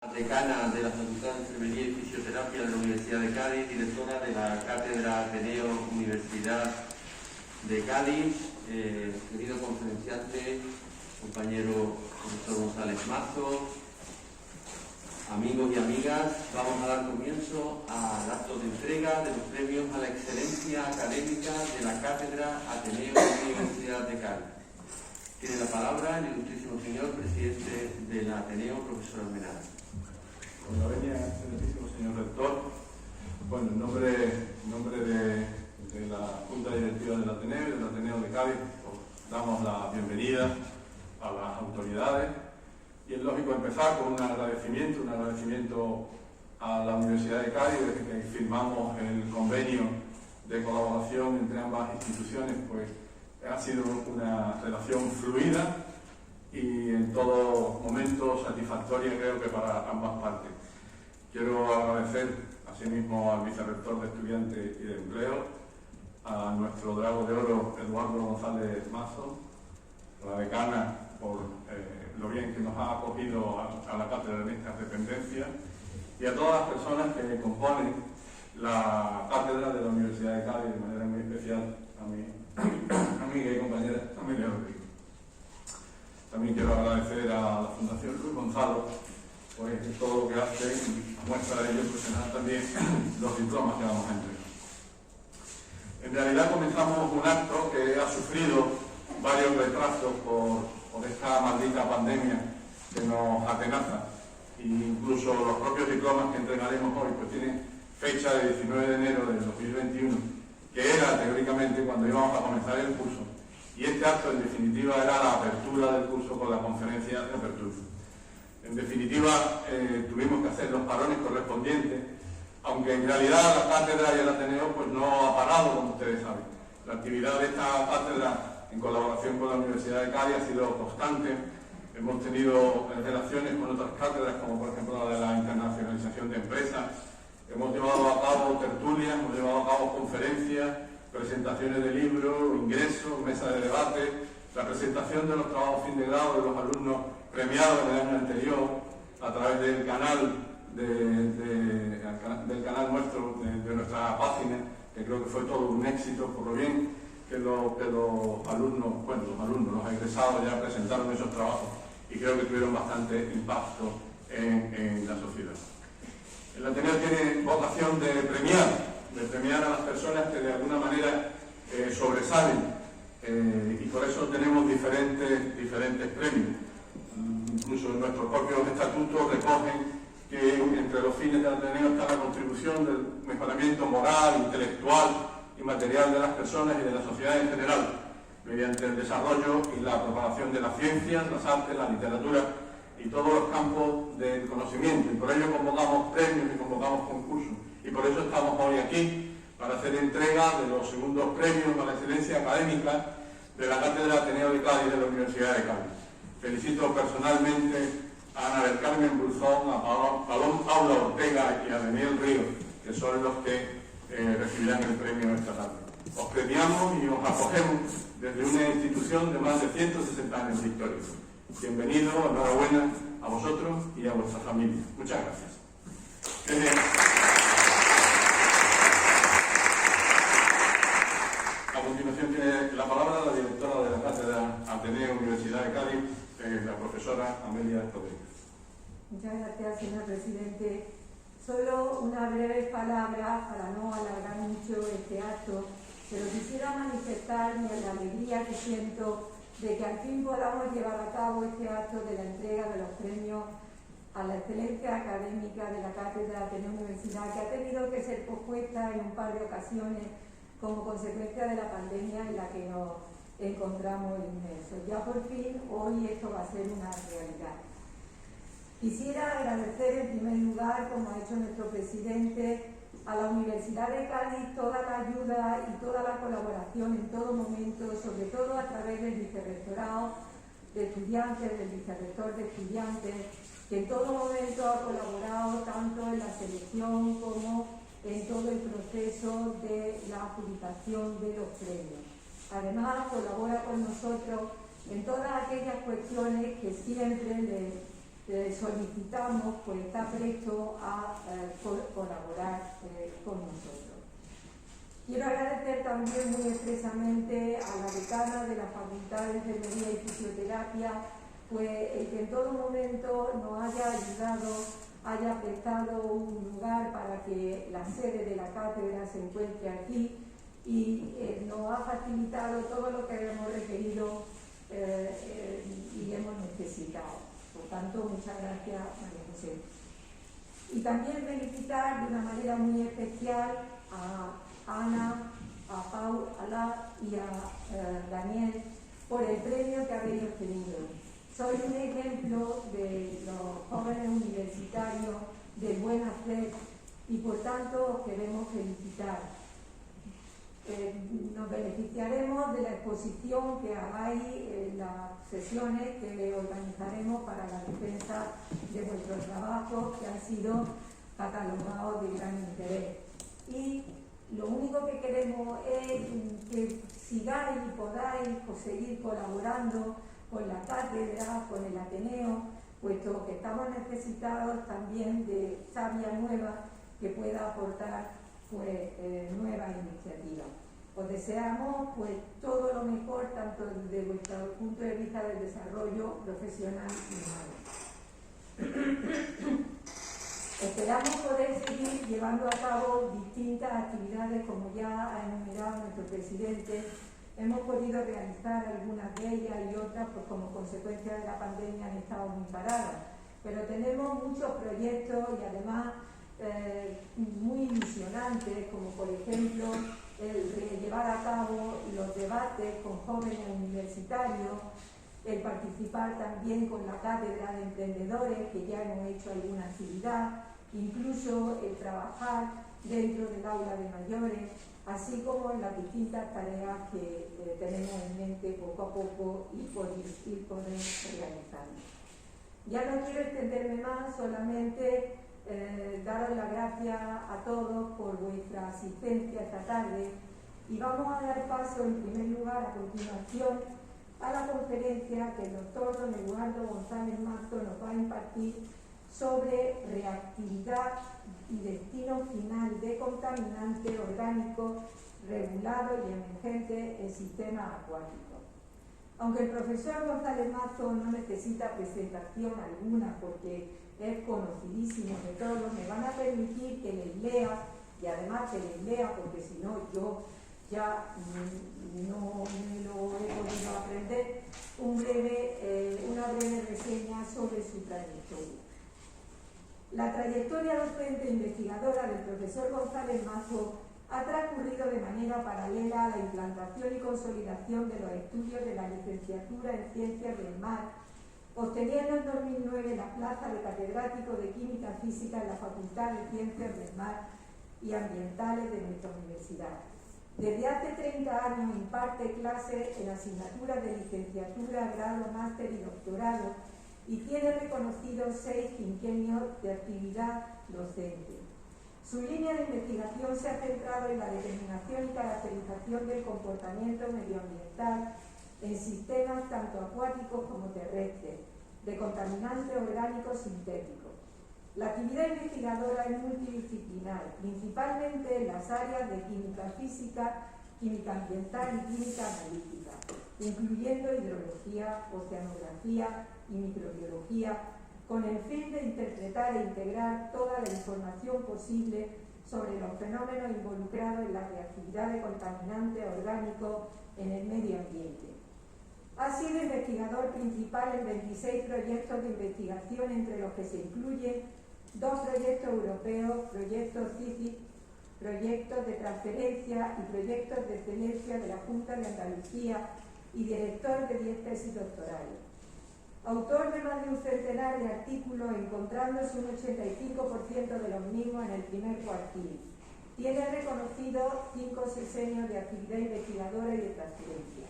Decana de la Facultad de Enfermería y Fisioterapia de la Universidad de Cádiz, directora de la Cátedra Ateneo Universidad de Cádiz, querido conferenciante, compañero profesor González Mazo, amigos y amigas, vamos a dar comienzo al acto de entrega de los premios a la excelencia académica de la Cátedra Ateneo Universidad de Cádiz. Tiene la palabra el ilustrísimo señor presidente del Ateneo, profesor Almenara. Con la venia, excelentísimo señor rector, bueno, en nombre de la Junta Directiva del Ateneo de Cádiz, os damos la bienvenida a las autoridades y es lógico empezar con un agradecimiento a la Universidad de Cádiz. Desde que firmamos el convenio de colaboración entre ambas instituciones, pues ha sido una relación fluida y en todo momento satisfactoria, creo que para ambas partes. Quiero agradecer asimismo al vicerrector de Estudiantes y de Empleo, a nuestro Drago de Oro Eduardo González Mazo, a la decana por lo bien que nos ha acogido a la cátedra en estas dependencias y a todas las personas que componen la cátedra de la Universidad de Cádiz, de manera muy especial a mi amiga y compañera Amelia Rodríguez. También quiero agradecer a la Fundación Luis Gonzalo pues todo lo que hace, y muestra de ello presentar también los diplomas que vamos a entregar. En realidad comenzamos un acto que ha sufrido varios retrasos por esta maldita pandemia que nos atenaza, e incluso los propios diplomas que entregaremos hoy pues tienen fecha de 19 de enero del 2021, que era teóricamente cuando íbamos a comenzar el curso, y este acto en definitiva era la apertura del curso con la conferencia de apertura. En definitiva, tuvimos que hacer los parones correspondientes, aunque en realidad la cátedra y el Ateneo pues no ha parado, como ustedes saben. La actividad de esta cátedra en colaboración con la Universidad de Cádiz ha sido constante. Hemos tenido relaciones con otras cátedras, como por ejemplo la de la internacionalización de empresas. Hemos llevado a cabo tertulias, hemos llevado a cabo conferencias, presentaciones de libros, ingresos, mesas de debate, la presentación de los trabajos fin de grado de los alumnos premiados en el año anterior a través del canal del canal nuestro, de nuestra página, que creo que fue todo un éxito por lo bien que los alumnos, los egresados ya presentaron esos trabajos y creo que tuvieron bastante impacto en la sociedad. El Ateneo tiene vocación de premiar a las personas que de alguna manera sobresalen, y por eso tenemos diferentes premios. Incluso nuestros propios estatutos recogen que entre los fines del Ateneo está la contribución del mejoramiento moral, intelectual y material de las personas y de la sociedad en general, mediante el desarrollo y la propagación de las ciencias, las artes, la literatura y todos los campos del conocimiento. Y por ello convocamos premios y convocamos concursos. Y por eso estamos hoy aquí, para hacer entrega de los segundos premios a la excelencia académica de la Cátedra Ateneo de Cádiz de la Universidad de Cádiz. Felicito personalmente a Ana del Carmen Bruzón, a Paula Ortega y a Daniel Ríos, que son los que recibirán el premio esta tarde. Os premiamos y os acogemos desde una institución de más de 160 años de historia. Bienvenido, enhorabuena a vosotros y a vuestras familias. Muchas gracias. A continuación tiene la palabra la directora de la Cátedra Ateneo Universidad de Cádiz, la profesora Amelia Rodríguez. Muchas gracias, señor presidente. Solo una breve palabra para no alargar mucho este acto, pero quisiera manifestar la alegría que siento de que al fin podamos llevar a cabo este acto de la entrega de los premios a la excelencia académica de la Cátedra Ateneo Universidad, que ha tenido que ser pospuesta en un par de ocasiones como consecuencia de la pandemia en la que nos encontramos inmersos. Ya por fin, hoy esto va a ser una realidad. Quisiera agradecer en primer lugar, como ha hecho nuestro presidente, a la Universidad de Cádiz toda la ayuda y toda la colaboración en todo momento, sobre todo a través del vicerrectorado de estudiantes, del vicerrector de estudiantes, que en todo momento ha colaborado tanto en la selección como en todo el proceso de la adjudicación de los premios. Además, colabora con nosotros en todas aquellas cuestiones que siempre solicitamos, pues está presto a colaborar con nosotros. Quiero agradecer también muy expresamente a la decana de la Facultad de Enfermería y Fisioterapia, pues el que en todo momento nos haya ayudado, haya prestado un lugar para que la sede de la cátedra se encuentre aquí y nos ha facilitado todo lo que hemos requerido y hemos necesitado. Por tanto, muchas gracias, María José. Y también felicitar de una manera muy especial a Ana, a Paula y a Daniel por el premio que habéis obtenido. Soy un ejemplo de los jóvenes universitarios de buen hacer y por tanto os queremos felicitar. Nos beneficiaremos de la exposición que hagáis en las sesiones que organizaremos para la defensa de vuestros trabajos que han sido catalogados de gran interés. Y lo único que queremos es que sigáis y podáis seguir colaborando con la cátedra, con el Ateneo, puesto que estamos necesitados también de savia nueva que pueda aportar pues, nuevas iniciativas. Os deseamos pues, todo lo mejor, tanto desde vuestro punto de vista del desarrollo profesional y humano. Esperamos poder seguir llevando a cabo distintas actividades, como ya ha enumerado nuestro presidente. Hemos podido realizar algunas de ellas y otras, pues como consecuencia de la pandemia, han estado muy paradas. Pero tenemos muchos proyectos y además muy ilusionantes, como por ejemplo el llevar a cabo los debates con jóvenes universitarios, el participar también con la cátedra de emprendedores, que ya hemos hecho alguna actividad, incluso el trabajar dentro del aula de mayores, así como en las distintas tareas que tenemos en mente poco a poco y poder realizando. Ya no quiero extenderme más, solamente daros las gracias a todos por vuestra asistencia esta tarde y vamos a dar paso en primer lugar a continuación a la conferencia que el doctor don Eduardo González Mazo nos va a impartir sobre reactividad y destino final de contaminantes orgánicos regulados y emergentes en sistemas acuáticos. Aunque el profesor González Mazo no necesita presentación alguna porque es conocidísimo de todos, me van a permitir que les lea, y además que les lea porque si no yo ya no me lo he podido aprender, una breve reseña sobre su trayectoria. La trayectoria docente e investigadora del profesor González Mazo ha transcurrido de manera paralela a la implantación y consolidación de los estudios de la licenciatura en Ciencias del Mar, obteniendo en 2009 la plaza de catedrático de Química Física en la Facultad de Ciencias del Mar y Ambientales de nuestra universidad. Desde hace 30 años imparte clases en asignaturas de licenciatura, grado, máster y doctorado y tiene reconocidos 6 quinquenios de actividad docente. Su línea de investigación se ha centrado en la determinación y caracterización del comportamiento medioambiental en sistemas tanto acuáticos como terrestres, de contaminantes orgánicos sintéticos. La actividad investigadora es multidisciplinar, principalmente en las áreas de química física, química ambiental y química analítica, incluyendo hidrología, oceanografía y microbiología, con el fin de interpretar e integrar toda la información posible sobre los fenómenos involucrados en la reactividad de contaminantes orgánicos en el medio ambiente. Ha sido investigador principal en 26 proyectos de investigación, entre los que se incluyen 2 proyectos europeos, proyectos CICIC, proyectos de transferencia y proyectos de excelencia de la Junta de Andalucía y director de 10 tesis doctorales. Autor de más de un centenar de artículos, encontrándose un 85% de los mismos en el primer cuartil. Tiene reconocido 5 sexenios de actividad investigadora y de transferencia.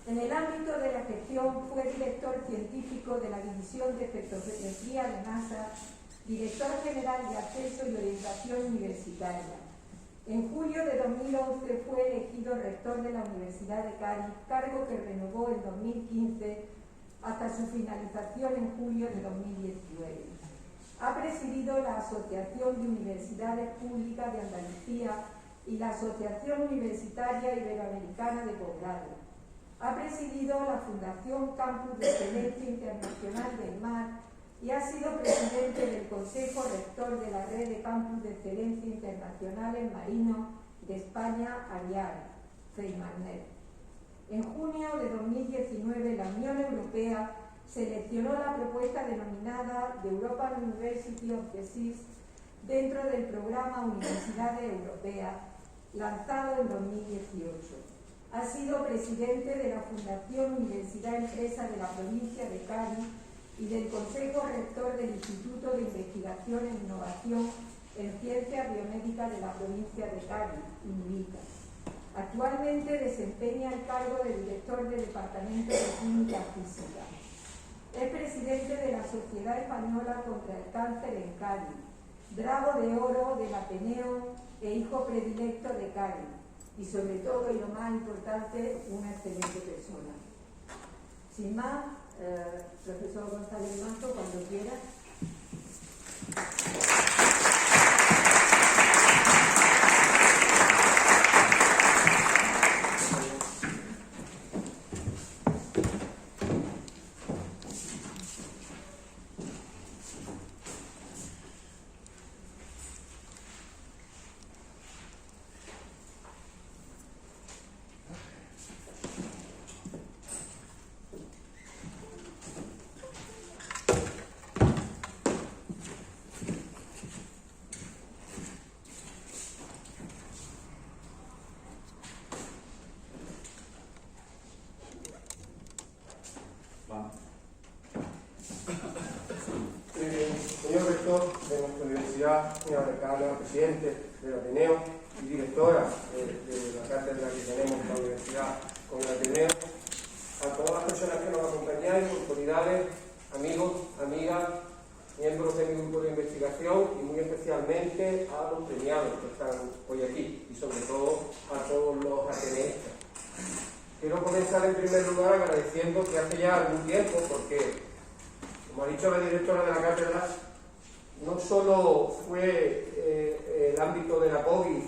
En el ámbito de la gestión fue director científico de la División de Espectrometría de NASA, director general de Acceso y Orientación Universitaria. En julio de 2011 fue elegido rector de la Universidad de Cádiz, cargo que renovó en 2015 hasta su finalización en julio de 2019. Ha presidido la Asociación de Universidades Públicas de Andalucía y la Asociación Universitaria Iberoamericana de Posgrado. Ha presidido la Fundación Campus de Excelencia Internacional del Mar y ha sido presidente del Consejo Rector de la Red de Campus de Excelencia Internacionales Marinos de España, ARIAR, FEIMARNET. En junio de 2019, la Unión Europea seleccionó la propuesta denominada The European University of the Seas dentro del programa Universidades Europeas, lanzado en 2018. Ha sido presidente de la Fundación Universidad Empresa de la provincia de Cádiz y del Consejo Rector del Instituto de Investigación e Innovación en Ciencias Biomédicas de la provincia de Cádiz, INVICA. Actualmente desempeña el cargo de director del Departamento de Química Física. Es presidente de la Sociedad Española contra el Cáncer en Cádiz, Bravo de Oro del Ateneo e hijo predilecto de Cádiz. Y sobre todo, y lo más importante, una excelente persona. Sin más, profesor González Manto, cuando quiera. Señor rector de nuestra universidad, señora decana, presidente del Ateneo y directora de la cátedra que tenemos en la universidad con el Ateneo, a todas las personas que nos acompañáis, autoridades, amigos, amigas, miembros de mi grupo de investigación y muy especialmente a los premiados que están hoy aquí y sobre todo a todos los ateneístas. Quiero comenzar en primer lugar agradeciendo que hace ya algún tiempo, porque como ha dicho la directora de la cátedra, no solo fue el ámbito de la COVID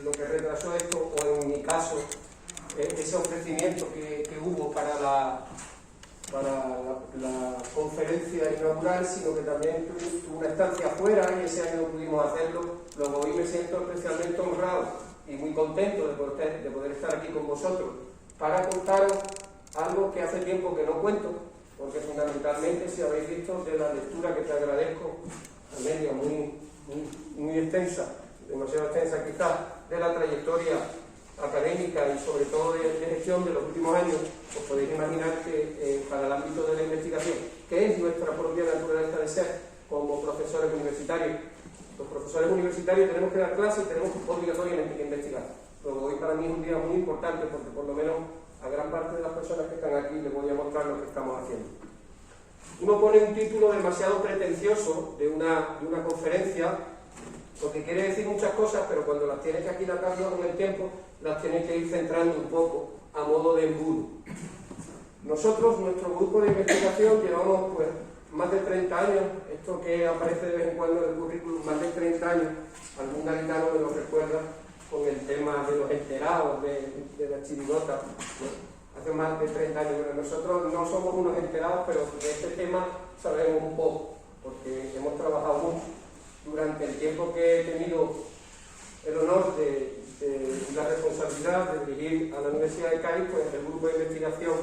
lo que retrasó esto, o en mi caso, ese ofrecimiento que hubo para la conferencia inaugural, sino que también tuve una estancia afuera y ese año no pudimos hacerlo. Luego hoy me siento especialmente honrado y muy contento de poder estar aquí con vosotros para contaros algo que hace tiempo que no cuento, porque fundamentalmente, si habéis visto de la lectura que te agradezco, a media muy extensa, demasiado extensa quizás, de la trayectoria académica y sobre todo de gestión de los últimos años, os podéis imaginar que para el ámbito de la investigación, que es nuestra propia naturaleza de ser como profesores universitarios, los profesores universitarios tenemos que dar clases y tenemos obligatoriamente que investigar. Luego hoy para mí es un día muy importante porque por lo menos a gran parte de las personas que están aquí les voy a mostrar lo que estamos haciendo. Uno pone un título demasiado pretencioso de una conferencia, porque quiere decir muchas cosas, pero cuando las tienes que aquilatarlo con el tiempo, las tienes que ir centrando un poco a modo de embudo. Nosotros, nuestro grupo de investigación, llevamos pues más de 30 años, esto que aparece de vez en cuando en el currículum, más de 30 años, algún gaditano me lo recuerda, con el tema de los enterados, de la chirigota, hace más de 30 años, pero nosotros no somos unos enterados, pero de este tema sabemos un poco, porque hemos trabajado mucho. Durante el tiempo que he tenido el honor y la responsabilidad de dirigir a la Universidad de Cádiz, pues el grupo de investigación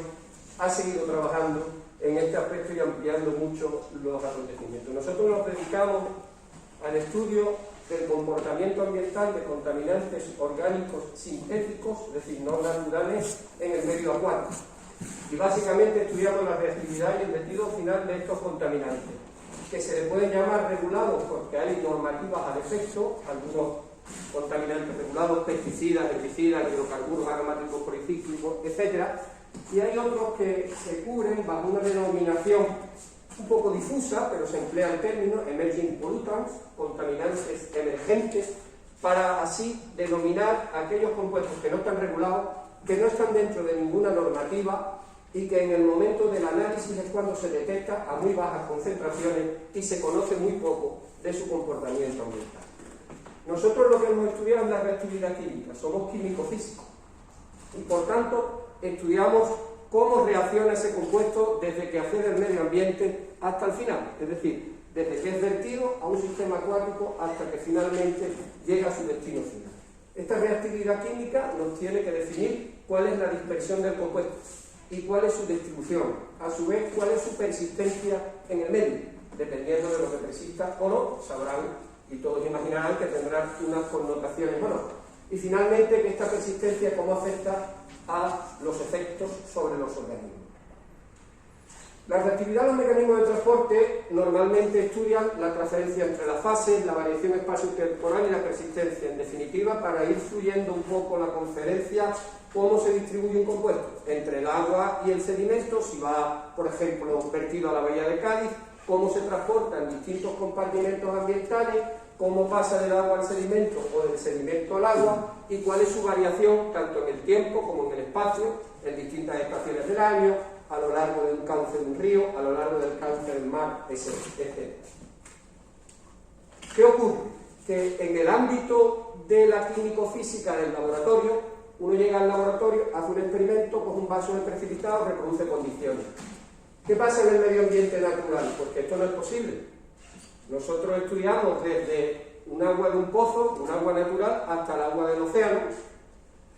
ha seguido trabajando en este aspecto y ampliando mucho los acontecimientos. Nosotros nos dedicamos al estudio del comportamiento ambiental de contaminantes orgánicos sintéticos, es decir, no naturales, en el medio acuático. Y básicamente estudiamos la reactividad y el destino final de estos contaminantes, que se le pueden llamar regulados porque hay normativas al efecto, algunos contaminantes regulados, pesticidas, herbicidas, hidrocarburos aromáticos policíclicos, etc. Y hay otros que se cubren bajo una denominación un poco difusa, pero se emplea el término emerging pollutants, contaminantes emergentes, para así denominar aquellos compuestos que no están regulados, que no están dentro de ninguna normativa y que en el momento del análisis es cuando se detecta a muy bajas concentraciones y se conoce muy poco de su comportamiento ambiental. Nosotros lo que hemos estudiado es la reactividad química, somos químico-físicos y por tanto estudiamos cómo reacciona ese compuesto desde que accede al medio ambiente hasta el final, es decir, desde que es vertido a un sistema acuático hasta que finalmente llega a su destino final. Esta reactividad química nos tiene que definir cuál es la dispersión del compuesto y cuál es su distribución, a su vez cuál es su persistencia en el medio, dependiendo de lo que persista o no, sabrán y todos imaginarán que tendrán unas connotaciones o no. Y finalmente, que esta persistencia cómo afecta a los efectos sobre los organismos. La reactividad de los mecanismos de transporte normalmente estudian la transferencia entre las fases, la variación espacio-temporal y la persistencia, en definitiva, para ir fluyendo un poco la conferencia, cómo se distribuye un compuesto entre el agua y el sedimento, si va, por ejemplo, vertido a la bahía de Cádiz, cómo se transporta en distintos compartimentos ambientales, cómo pasa del agua al sedimento o del sedimento al agua y cuál es su variación tanto en el tiempo como en el espacio, en distintas estaciones del año, a lo largo de un cauce de un río, a lo largo del cauce del mar, etc. ¿Qué ocurre? Que en el ámbito de la químico-física del laboratorio, uno llega al laboratorio, hace un experimento, coge un vaso de precipitado, reproduce condiciones. ¿Qué pasa en el medio ambiente natural? Porque esto no es posible. Nosotros estudiamos desde un agua de un pozo, un agua natural, hasta el agua del océano.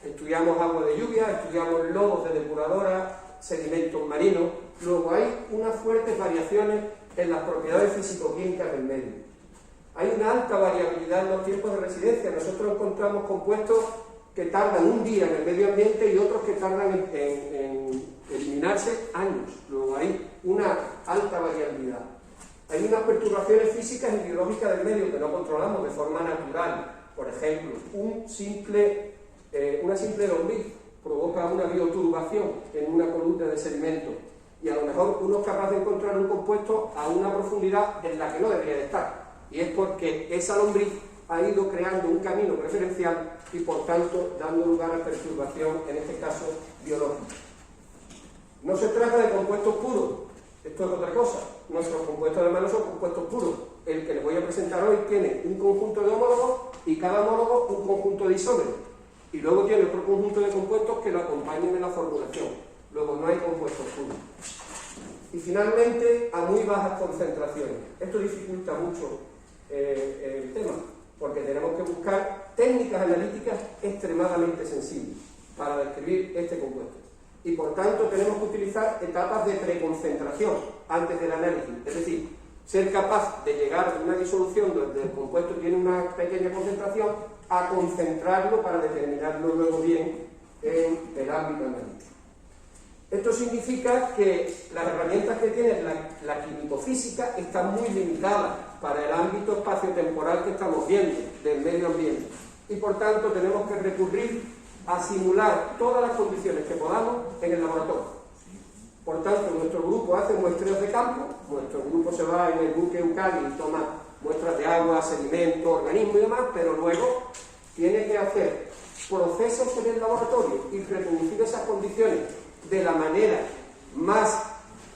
Estudiamos agua de lluvia, estudiamos lobos de depuradora, sedimentos marinos. Luego hay unas fuertes variaciones en las propiedades físico-químicas del medio. Hay una alta variabilidad en los tiempos de residencia. Nosotros encontramos compuestos que tardan un día en el medio ambiente y otros que tardan en eliminarse años. Luego hay una alta variabilidad. Hay unas perturbaciones físicas y biológicas del medio que no controlamos de forma natural. Por ejemplo, una simple lombriz provoca una bioturbación en una columna de sedimento y a lo mejor uno es capaz de encontrar un compuesto a una profundidad en la que no debería de estar. Y es porque esa lombriz ha ido creando un camino preferencial y por tanto dando lugar a perturbación, en este caso biológica. No se trata de compuestos puros, esto es otra cosa. Nuestros compuestos además no son compuestos puros. El que les voy a presentar hoy tiene un conjunto de homólogos y cada homólogo un conjunto de isómeros. Y luego tiene otro conjunto de compuestos que lo acompañan en la formulación. Luego no hay compuestos puros. Y finalmente, a muy bajas concentraciones. Esto dificulta mucho el tema, porque tenemos que buscar técnicas analíticas extremadamente sensibles para describir este compuesto. Y por tanto tenemos que utilizar etapas de preconcentración antes del análisis. Es decir, ser capaz de llegar a una disolución donde el compuesto tiene una pequeña concentración a concentrarlo para determinarlo luego bien en el ámbito analítico. Esto significa que las herramientas que tiene la químico-física están muy limitadas para el ámbito espacio-temporal que estamos viendo del medio ambiente y por tanto tenemos que recurrir a simular todas las condiciones que podamos en el laboratorio. Por tanto, nuestro grupo hace muestreos de campo, nuestro grupo se va en el buque Eucali y toma muestras de agua, sedimento, organismo y demás, pero luego tiene que hacer procesos en el laboratorio y reproducir esas condiciones de la manera más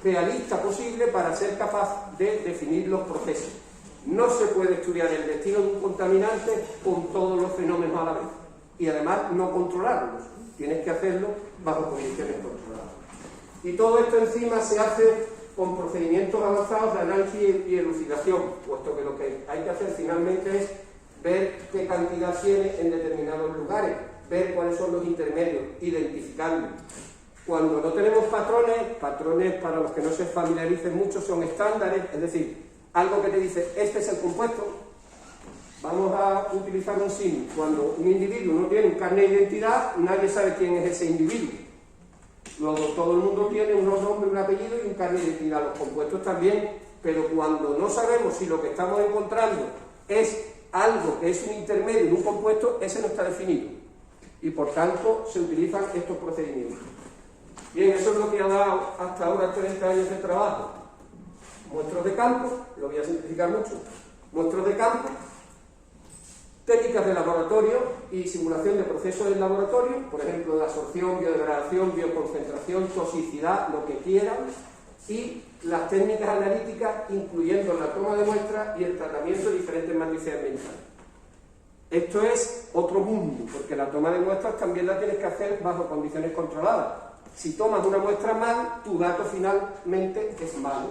realista posible para ser capaz de definir los procesos. No se puede estudiar el destino de un contaminante con todos los fenómenos a la vez y además no controlarlos. Tienes que hacerlo bajo condiciones controladas. Y todo esto encima se hace con procedimientos avanzados de análisis y elucidación, puesto que lo que hay que hacer finalmente es ver qué cantidad tiene en determinados lugares, ver cuáles son los intermedios, identificarlos. Cuando no tenemos patrones para los que no se familiaricen mucho son estándares, es decir, algo que te dice, este es el compuesto. Vamos a utilizar un símil. Cuando un individuo no tiene un carnet de identidad, nadie sabe quién es ese individuo. Luego todo el mundo tiene unos nombres, un apellido y un carnet de identidad. Los compuestos también, pero cuando no sabemos si lo que estamos encontrando es algo que es un intermedio de un compuesto, ese no está definido. Y por tanto se utilizan estos procedimientos. Bien, eso es lo que ha dado hasta ahora 30 años de trabajo. Muestros de campo, lo voy a simplificar mucho. Muestros de campo, técnicas de laboratorio y simulación de procesos en laboratorio, por ejemplo, de absorción, biodegradación, bioconcentración, toxicidad, lo que quieran, y las técnicas analíticas, incluyendo la toma de muestras y el tratamiento de diferentes matrices ambientales. Esto es otro mundo, porque la toma de muestras también la tienes que hacer bajo condiciones controladas. Si tomas una muestra mal, tu dato finalmente es malo.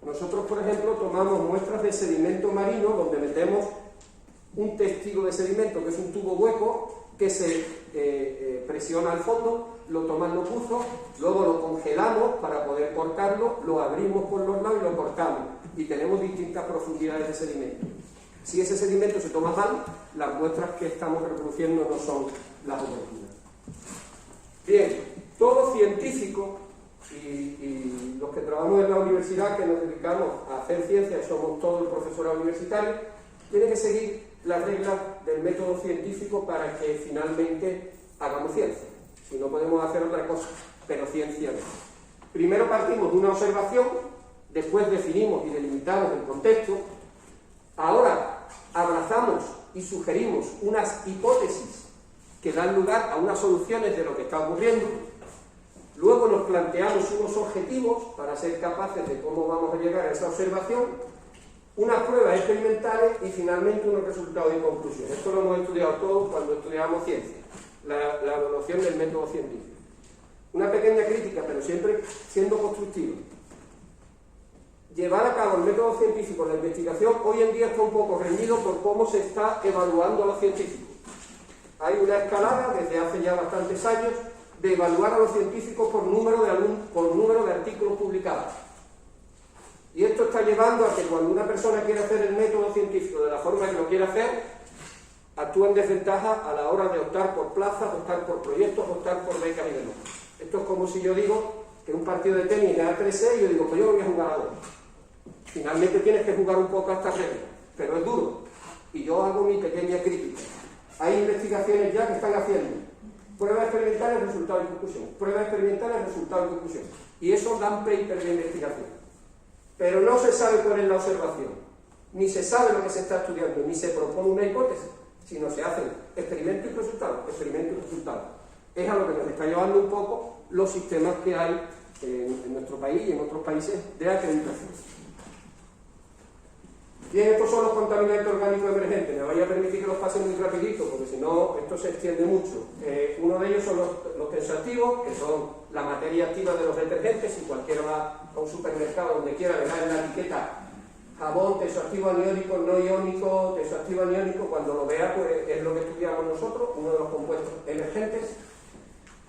Nosotros, por ejemplo, tomamos muestras de sedimento marino, donde metemos un testigo de sedimento, que es un tubo hueco, que se presiona al fondo, lo toman los buzos, luego lo congelamos para poder cortarlo, lo abrimos por los lados y lo cortamos. Y tenemos distintas profundidades de sedimento. Si ese sedimento se toma mal, las muestras que estamos reproduciendo no son las oportunas. Bien, todo científico y los que trabajamos en la universidad, que nos dedicamos a hacer ciencia, somos todo el profesorado universitario, tiene que seguir las reglas del método científico para que finalmente hagamos ciencia. Si no podemos hacer otra cosa, pero ciencia no. Primero partimos de una observación, después definimos y delimitamos el contexto. Ahora abrazamos y sugerimos unas hipótesis que dan lugar a unas soluciones de lo que está ocurriendo. Luego nos planteamos unos objetivos para ser capaces de cómo vamos a llegar a esa observación, unas pruebas experimentales y finalmente unos resultados y conclusiones. Esto lo hemos estudiado todos cuando estudiábamos ciencia, la evaluación del método científico. Una pequeña crítica, pero siempre siendo constructivo. Llevar a cabo el método científico, la investigación, hoy en día está un poco reñido por cómo se está evaluando a los científicos. Hay una escalada desde hace ya bastantes años de evaluar a los científicos por número de artículos publicados. Y esto está llevando a que cuando una persona quiere hacer el método científico de la forma que lo quiere hacer, actúa en desventaja a la hora de optar por plazas, optar por proyectos, optar por becas y demás. Esto es como si yo digo que un partido de tenis le da 3-6 y yo digo, pues yo voy a jugar a 2. Finalmente tienes que jugar un poco a estas reglas, pero es duro. Y yo hago mi pequeña crítica. Hay investigaciones ya que están haciendo pruebas experimentales, resultados y conclusión. Pruebas experimentales, resultados y conclusión. Y eso dan papers de investigación. Pero no se sabe cuál es la observación. Ni se sabe lo que se está estudiando, ni se propone una hipótesis, sino se hacen experimentos y resultados, experimentos y resultados. Es a lo que nos está llevando un poco los sistemas que hay en nuestro país y en otros países de acreditación. Bien, estos son los contaminantes orgánicos emergentes. Me vaya a permitir que los pase muy rapidito, porque si no, esto se extiende mucho. Uno de ellos son los tensoactivos, que son la materia activa de los detergentes. Si cualquiera va a un supermercado donde quiera, verá en la etiqueta jabón, tensoactivo aniónico, no iónico, tensoactivo aniónico. Cuando lo vea, pues es lo que estudiamos nosotros, uno de los compuestos emergentes.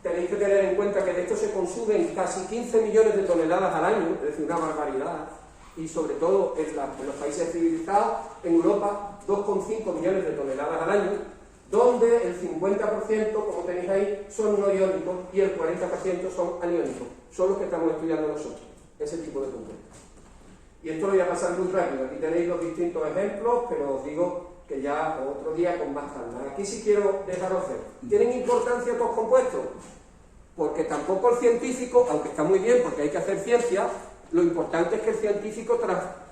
Tenéis que tener en cuenta que de esto se consumen casi 15 millones de toneladas al año, es decir, una barbaridad. Y sobre todo en los países civilizados, en Europa, 2,5 millones de toneladas al año, donde el 50%, como tenéis ahí, son no iónicos y el 40% son aniónicos. Son los que estamos estudiando nosotros, ese tipo de compuestos. Y esto lo voy a pasar muy rápido. Aquí tenéis los distintos ejemplos, pero os digo que ya otro día con más calma. Aquí sí quiero dejaros ver. ¿Tienen importancia estos compuestos? Porque tampoco el científico, aunque está muy bien porque hay que hacer ciencia, lo importante es que el científico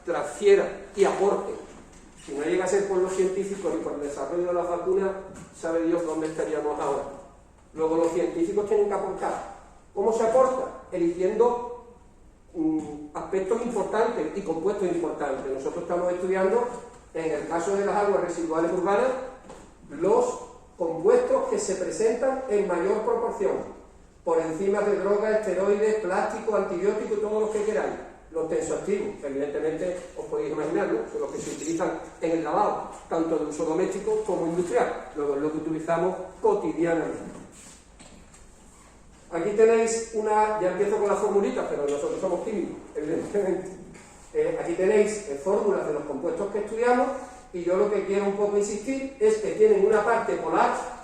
transfiera y aporte. Si no llega a ser por los científicos y por el desarrollo de las vacunas, sabe Dios dónde estaríamos ahora. Luego los científicos tienen que aportar. ¿Cómo se aporta? Eligiendo aspectos importantes y compuestos importantes. Nosotros estamos estudiando, en el caso de las aguas residuales urbanas, los compuestos que se presentan en mayor proporción, por encima de drogas, esteroides, plástico, antibióticos y todo lo que queráis. Los tensoactivos, evidentemente, os podéis imaginar, ¿no? Son los que se utilizan en el lavado, tanto de uso doméstico como industrial. Luego es lo que utilizamos cotidianamente. Aquí tenéis una, ya empiezo con las formulitas, pero nosotros somos químicos, evidentemente. Aquí tenéis fórmulas de los compuestos que estudiamos, y yo lo que quiero un poco insistir es que tienen una parte polar.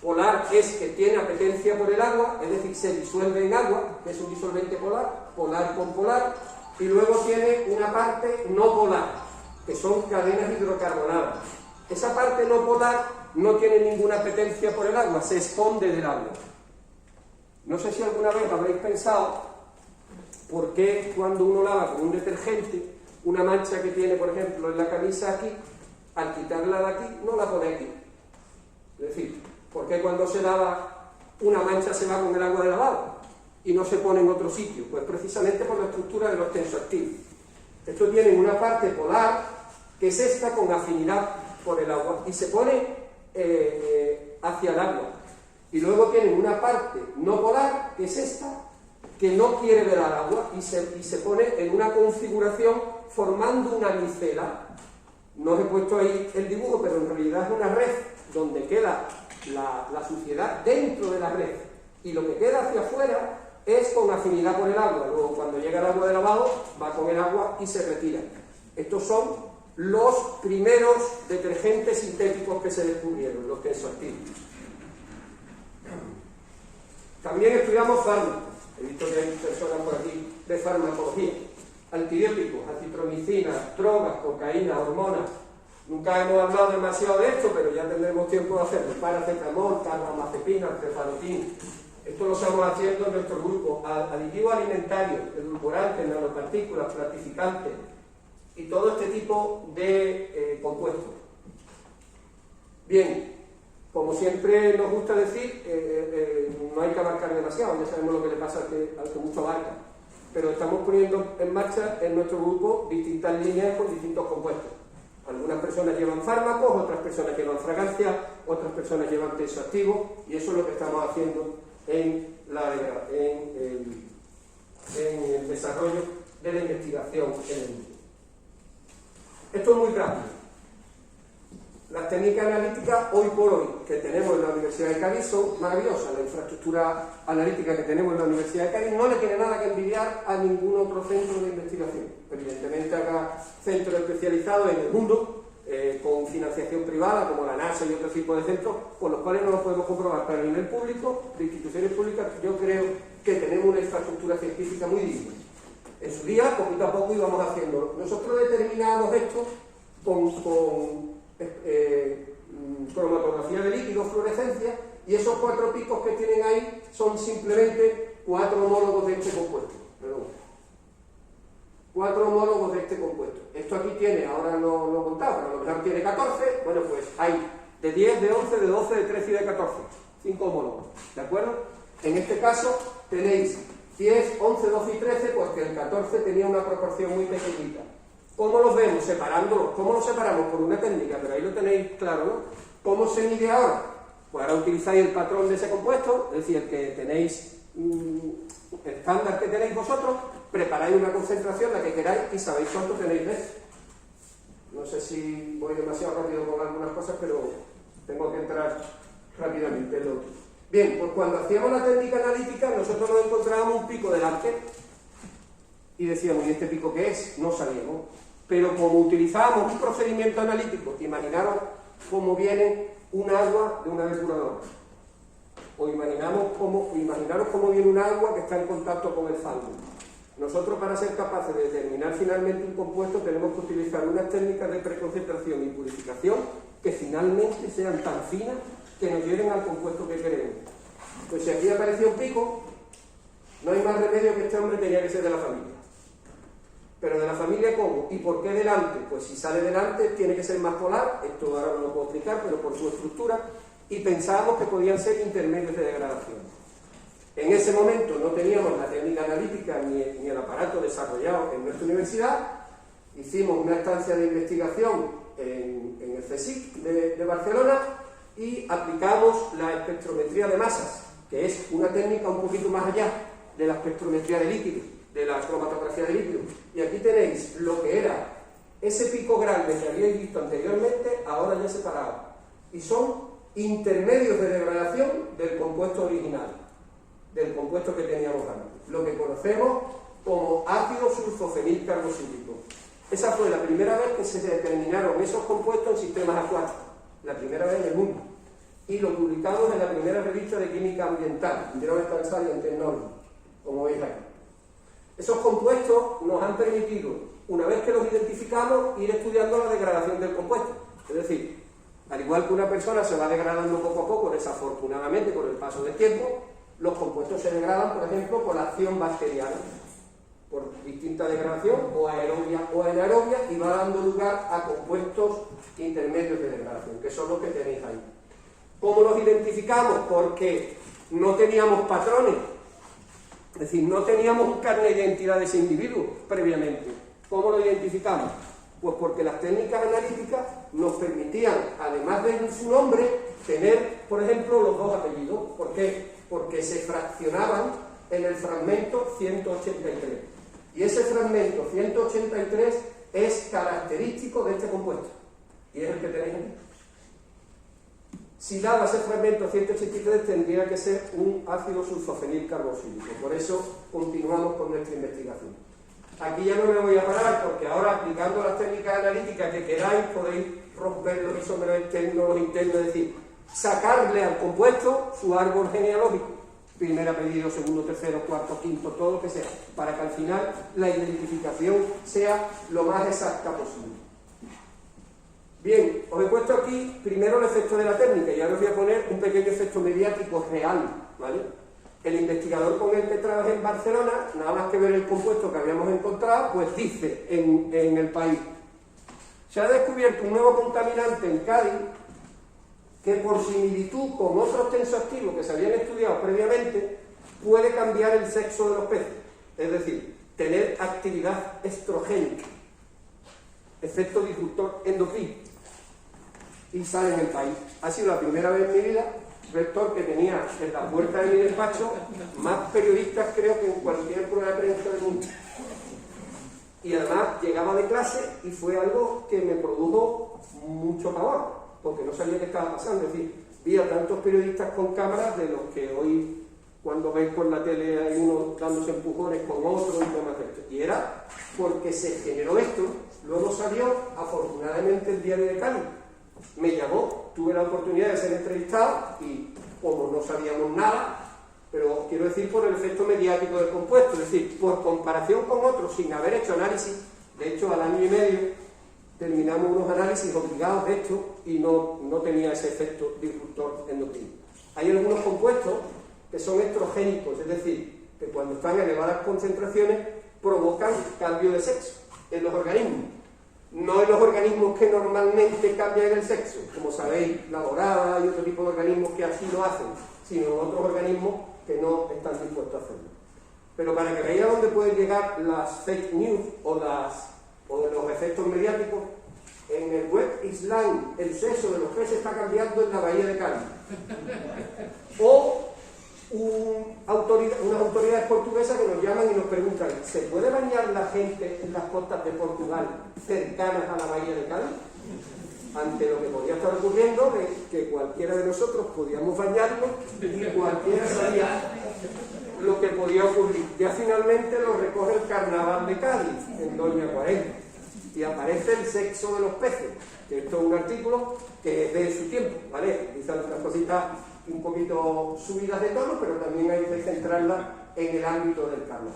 Polar es que tiene apetencia por el agua, es decir, se disuelve en agua, que es un disolvente polar, polar con polar, y luego tiene una parte no polar, que son cadenas hidrocarbonadas. Esa parte no polar no tiene ninguna apetencia por el agua, se esconde del agua. No sé si alguna vez habréis pensado por qué cuando uno lava con un detergente, una mancha que tiene, por ejemplo, en la camisa aquí, al quitarla de aquí, no la pone aquí. Es decir, ¿por qué cuando se lava una mancha se va con el agua de lavado y no se pone en otro sitio? Pues precisamente por la estructura de los tensoactivos. Estos tienen una parte polar, que es esta, con afinidad por el agua, y se pone hacia el agua. Y luego tienen una parte no polar, que es esta, que no quiere ver al agua, y se pone en una configuración formando una micela. No os he puesto ahí el dibujo, pero en realidad es una red donde queda la suciedad dentro de la red, y lo que queda hacia afuera es con afinidad por el agua. Luego, cuando llega el agua de lavado, va con el agua y se retira. Estos son los primeros detergentes sintéticos que se descubrieron, los tensoactivos. También estudiamos fármacos. He visto que hay personas por aquí de farmacología. Antibióticos, acitromicina, drogas, cocaína, hormonas. Nunca hemos hablado demasiado de esto, pero ya tendremos tiempo de hacerlo. Paracetamol, carbamazepina, cefalotín. Esto lo estamos haciendo en nuestro grupo. Aditivos alimentarios, edulcorantes, nanopartículas, plastificantes y todo este tipo de compuestos. Bien, como siempre nos gusta decir, no hay que abarcar demasiado, ya sabemos lo que le pasa al que mucho abarca. Pero estamos poniendo en marcha en nuestro grupo distintas líneas con distintos compuestos. Algunas personas llevan fármacos, otras personas llevan fragancias, otras personas llevan tensoactivos, y eso es lo que estamos haciendo en el desarrollo de la investigación en el mundo. Esto es muy rápido. Las técnicas analíticas hoy por hoy que tenemos en la Universidad de Cádiz son maravillosas. La infraestructura analítica que tenemos en la Universidad de Cádiz no le tiene nada que envidiar a ningún otro centro de investigación. Evidentemente habrá centros especializados en el mundo con financiación privada, como la NASA y otro tipo de centros, con los cuales no lo podemos comprobar, pero a nivel público, de instituciones públicas, yo creo que tenemos una infraestructura científica muy digna. En su día, poquito a poco íbamos haciéndolo. Nosotros determinábamos esto con cromatografía de líquido, fluorescencia, y esos 4 picos que tienen ahí son simplemente 4 homólogos de este compuesto. Perdón. 4 homólogos de este compuesto. Esto aquí tiene, ahora no lo he contado, pero a lo mejor tiene 14, bueno, pues hay de 10, de 11, de 12, de 13 y de 14. 5 homólogos, ¿de acuerdo? En este caso tenéis 10, 11, 12 y 13, porque el 14 tenía una proporción muy pequeñita. ¿Cómo los vemos? Separándolos. ¿Cómo los separamos? Por una técnica, pero ahí lo tenéis claro, ¿no? ¿Cómo se mide ahora? Pues ahora utilizáis el patrón de ese compuesto, es decir, el que tenéis, el estándar que tenéis vosotros, preparáis una concentración, la que queráis, y sabéis cuánto tenéis de eso. No sé si voy demasiado rápido con algunas cosas, pero tengo que entrar rápidamente en lo otro. Bien, pues cuando hacíamos la técnica analítica, nosotros nos encontrábamos un pico delante y decíamos, ¿y este pico qué es? No sabíamos. Pero como utilizábamos un procedimiento analítico, imaginaros cómo viene un agua de una depuradora. O imaginaros cómo viene un agua que está en contacto con el fango. Nosotros, para ser capaces de determinar finalmente un compuesto, tenemos que utilizar unas técnicas de preconcentración y purificación que finalmente sean tan finas que nos lleven al compuesto que queremos. Pues si aquí apareció un pico, no hay más remedio que este hombre tenía que ser de la familia. Pero de la familia, ¿cómo? ¿Y por qué delante? Pues si sale delante tiene que ser más polar, esto ahora no lo puedo explicar, pero por su estructura, y pensábamos que podían ser intermedios de degradación. En ese momento no teníamos la técnica analítica ni el aparato desarrollado en nuestra universidad. Hicimos una estancia de investigación en el CSIC de Barcelona y aplicamos la espectrometría de masas, que es una técnica un poquito más allá de la espectrometría de líquidos, de la cromatografía de líquidos. Y aquí tenéis lo que era ese pico grande que habíais visto anteriormente, ahora ya separado. Y son intermedios de degradación del compuesto original, del compuesto que teníamos antes, lo que conocemos como ácido sulfofenilcarboxílico. Esa fue la primera vez que se determinaron esos compuestos en sistemas acuáticos, la primera vez en el mundo, y lo publicamos en la primera revista de química ambiental, Environmental Science Technology, como veis aquí. Esos compuestos nos han permitido, una vez que los identificamos, ir estudiando la degradación del compuesto. Es decir, al igual que una persona se va degradando poco a poco, desafortunadamente con el paso del tiempo, los compuestos se degradan, por ejemplo, por la acción bacteriana, por distinta degradación, o aerobia o anaerobia, y va dando lugar a compuestos intermedios concentración, que son los que tenéis ahí. ¿Cómo los identificamos? Porque no teníamos patrones, es decir, no teníamos un carnet de identidad de ese individuo previamente. ¿Cómo lo identificamos? Pues porque las técnicas analíticas nos permitían, además de su nombre, tener, por ejemplo, los dos apellidos. ¿Por qué? Porque se fraccionaban en el fragmento 183. Y ese fragmento 183 es característico de este compuesto. Y es el que tenéis aquí. Si daba ese fragmento 183, tendría que ser un ácido sulfofenil carboxílico. Por eso continuamos con nuestra investigación. Aquí ya no me voy a parar, porque ahora, aplicando las técnicas analíticas que queráis, podéis romper los isómeros externos, los internos, es decir, sacarle al compuesto su árbol genealógico. Primer apellido, segundo, tercero, cuarto, quinto, todo lo que sea, para que al final la identificación sea lo más exacta posible. Bien, os he puesto aquí primero el efecto de la técnica y ahora os voy a poner un pequeño efecto mediático real, ¿vale? El investigador con el que trabajé en Barcelona, nada más que ver el compuesto que habíamos encontrado, pues dice en El País: se ha descubierto un nuevo contaminante en Cádiz que por similitud con otros tensoactivos que se habían estudiado previamente puede cambiar el sexo de los peces, es decir, tener actividad estrogénica, efecto disruptor endocrino, y sale en El País. Ha sido la primera vez en mi vida, rector, que tenía en la puerta de mi despacho más periodistas, creo, que en cualquier prueba de prensa del mundo. Y además llegaba de clase y fue algo que me produjo mucho pavor, porque no sabía qué estaba pasando. Es decir, vi a tantos periodistas con cámaras de los que hoy, cuando veis por la tele, hay uno dándose empujones con otro y temas de esto. Y era porque se generó esto. Luego salió, afortunadamente, el Diario de Cádiz. Me llamó, tuve la oportunidad de ser entrevistado y como no sabíamos nada, pero quiero decir por el efecto mediático del compuesto, es decir, por comparación con otros, sin haber hecho análisis. De hecho, al año y medio terminamos unos análisis obligados de esto y no tenía ese efecto disruptor endocrino. Hay algunos compuestos que son estrogénicos, es decir, que cuando están a elevadas concentraciones provocan cambio de sexo en los organismos. No en los organismos que normalmente cambian el sexo, como sabéis, la dorada y otro tipo de organismos que así lo hacen, sino en otros organismos que no están dispuestos a hacerlo. Pero para que veáis a dónde pueden llegar las fake news o los efectos mediáticos, en el web Islam el sexo de los peces está cambiando en la bahía de Cádiz. O unas autoridades portuguesas que nos llaman y nos preguntan: ¿se puede bañar la gente en las costas de Portugal cercanas a la bahía de Cádiz? Ante lo que podía estar ocurriendo, que cualquiera de nosotros podíamos bañarnos y cualquiera sabía lo que podía ocurrir. Ya finalmente lo recoge el Carnaval de Cádiz, en Doña 40, y aparece el sexo de los peces, que esto es un artículo que es de su tiempo, ¿vale? Dice algunas cositas un poquito subidas de tono, pero también hay que centrarlas en el ámbito del carnaval.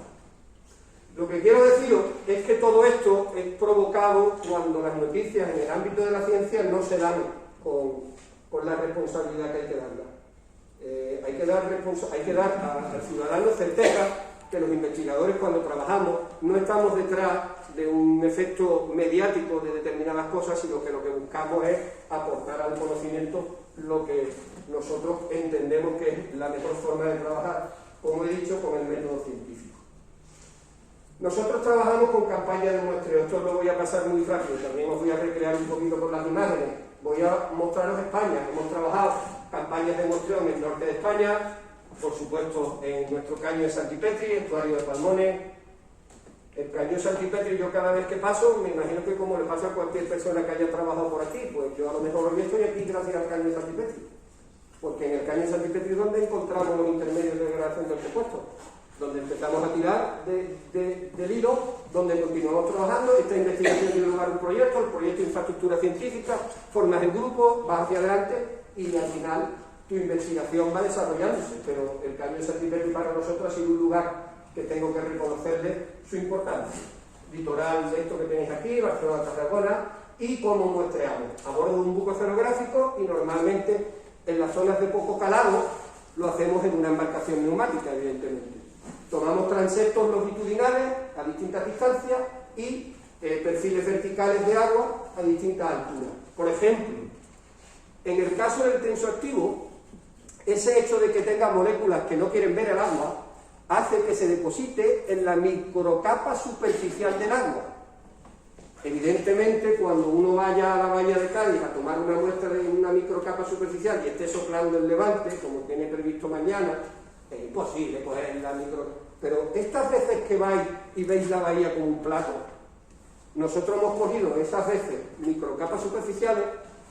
Lo que quiero deciros es que todo esto es provocado cuando las noticias en el ámbito de la ciencia no se dan con la responsabilidad que hay que darla. Hay que dar al ciudadano certeza que los investigadores, cuando trabajamos, no estamos detrás de un efecto mediático de determinadas cosas, sino que lo que buscamos es aportar al conocimiento lo que nosotros entendemos que es la mejor forma de trabajar, como he dicho, con el método científico. Nosotros trabajamos con campañas de muestreo. Esto lo voy a pasar muy rápido, también os voy a recrear un poquito con las imágenes. Voy a mostraros España. Hemos trabajado campañas de muestreo en el norte de España, por supuesto en nuestro caño de Santipetri, estuario de Palmones. El caño de Santipetri, yo cada vez que paso, me imagino que como le pasa a cualquier persona que haya trabajado por aquí, pues yo a lo mejor hoy estoy aquí gracias al caño de Santipetri. Porque en el caño de Santipetri es donde encontramos los intermedios de degradación del compuesto, donde empezamos a tirar del hilo, donde continuamos trabajando. Esta investigación tiene lugar un proyecto, el proyecto de infraestructura científica, formas el grupo, vas hacia adelante y al final tu investigación va desarrollándose. Pero el caño de Santipetri para nosotros ha sido un lugar que tengo que reconocerle su importancia. Litoral de esto que tenéis aquí, Barcelona-Tarragona, y cómo muestreamos a bordo de un buque oceanográfico, y normalmente en las zonas de poco calado lo hacemos en una embarcación neumática, evidentemente. Tomamos transeptos longitudinales a distintas distancias y perfiles verticales de agua a distintas alturas. Por ejemplo, En el caso del tensoactivo, ese hecho de que tenga moléculas que no quieren ver el agua hace que se deposite en la microcapa superficial del agua. Evidentemente, cuando uno vaya a la bahía de Cádiz a tomar una muestra de una microcapa superficial y esté soplando el levante, como tiene previsto mañana, es imposible coger la microcapa. Pero estas veces que vais y veis la bahía como un plato, nosotros hemos cogido esas veces microcapas superficiales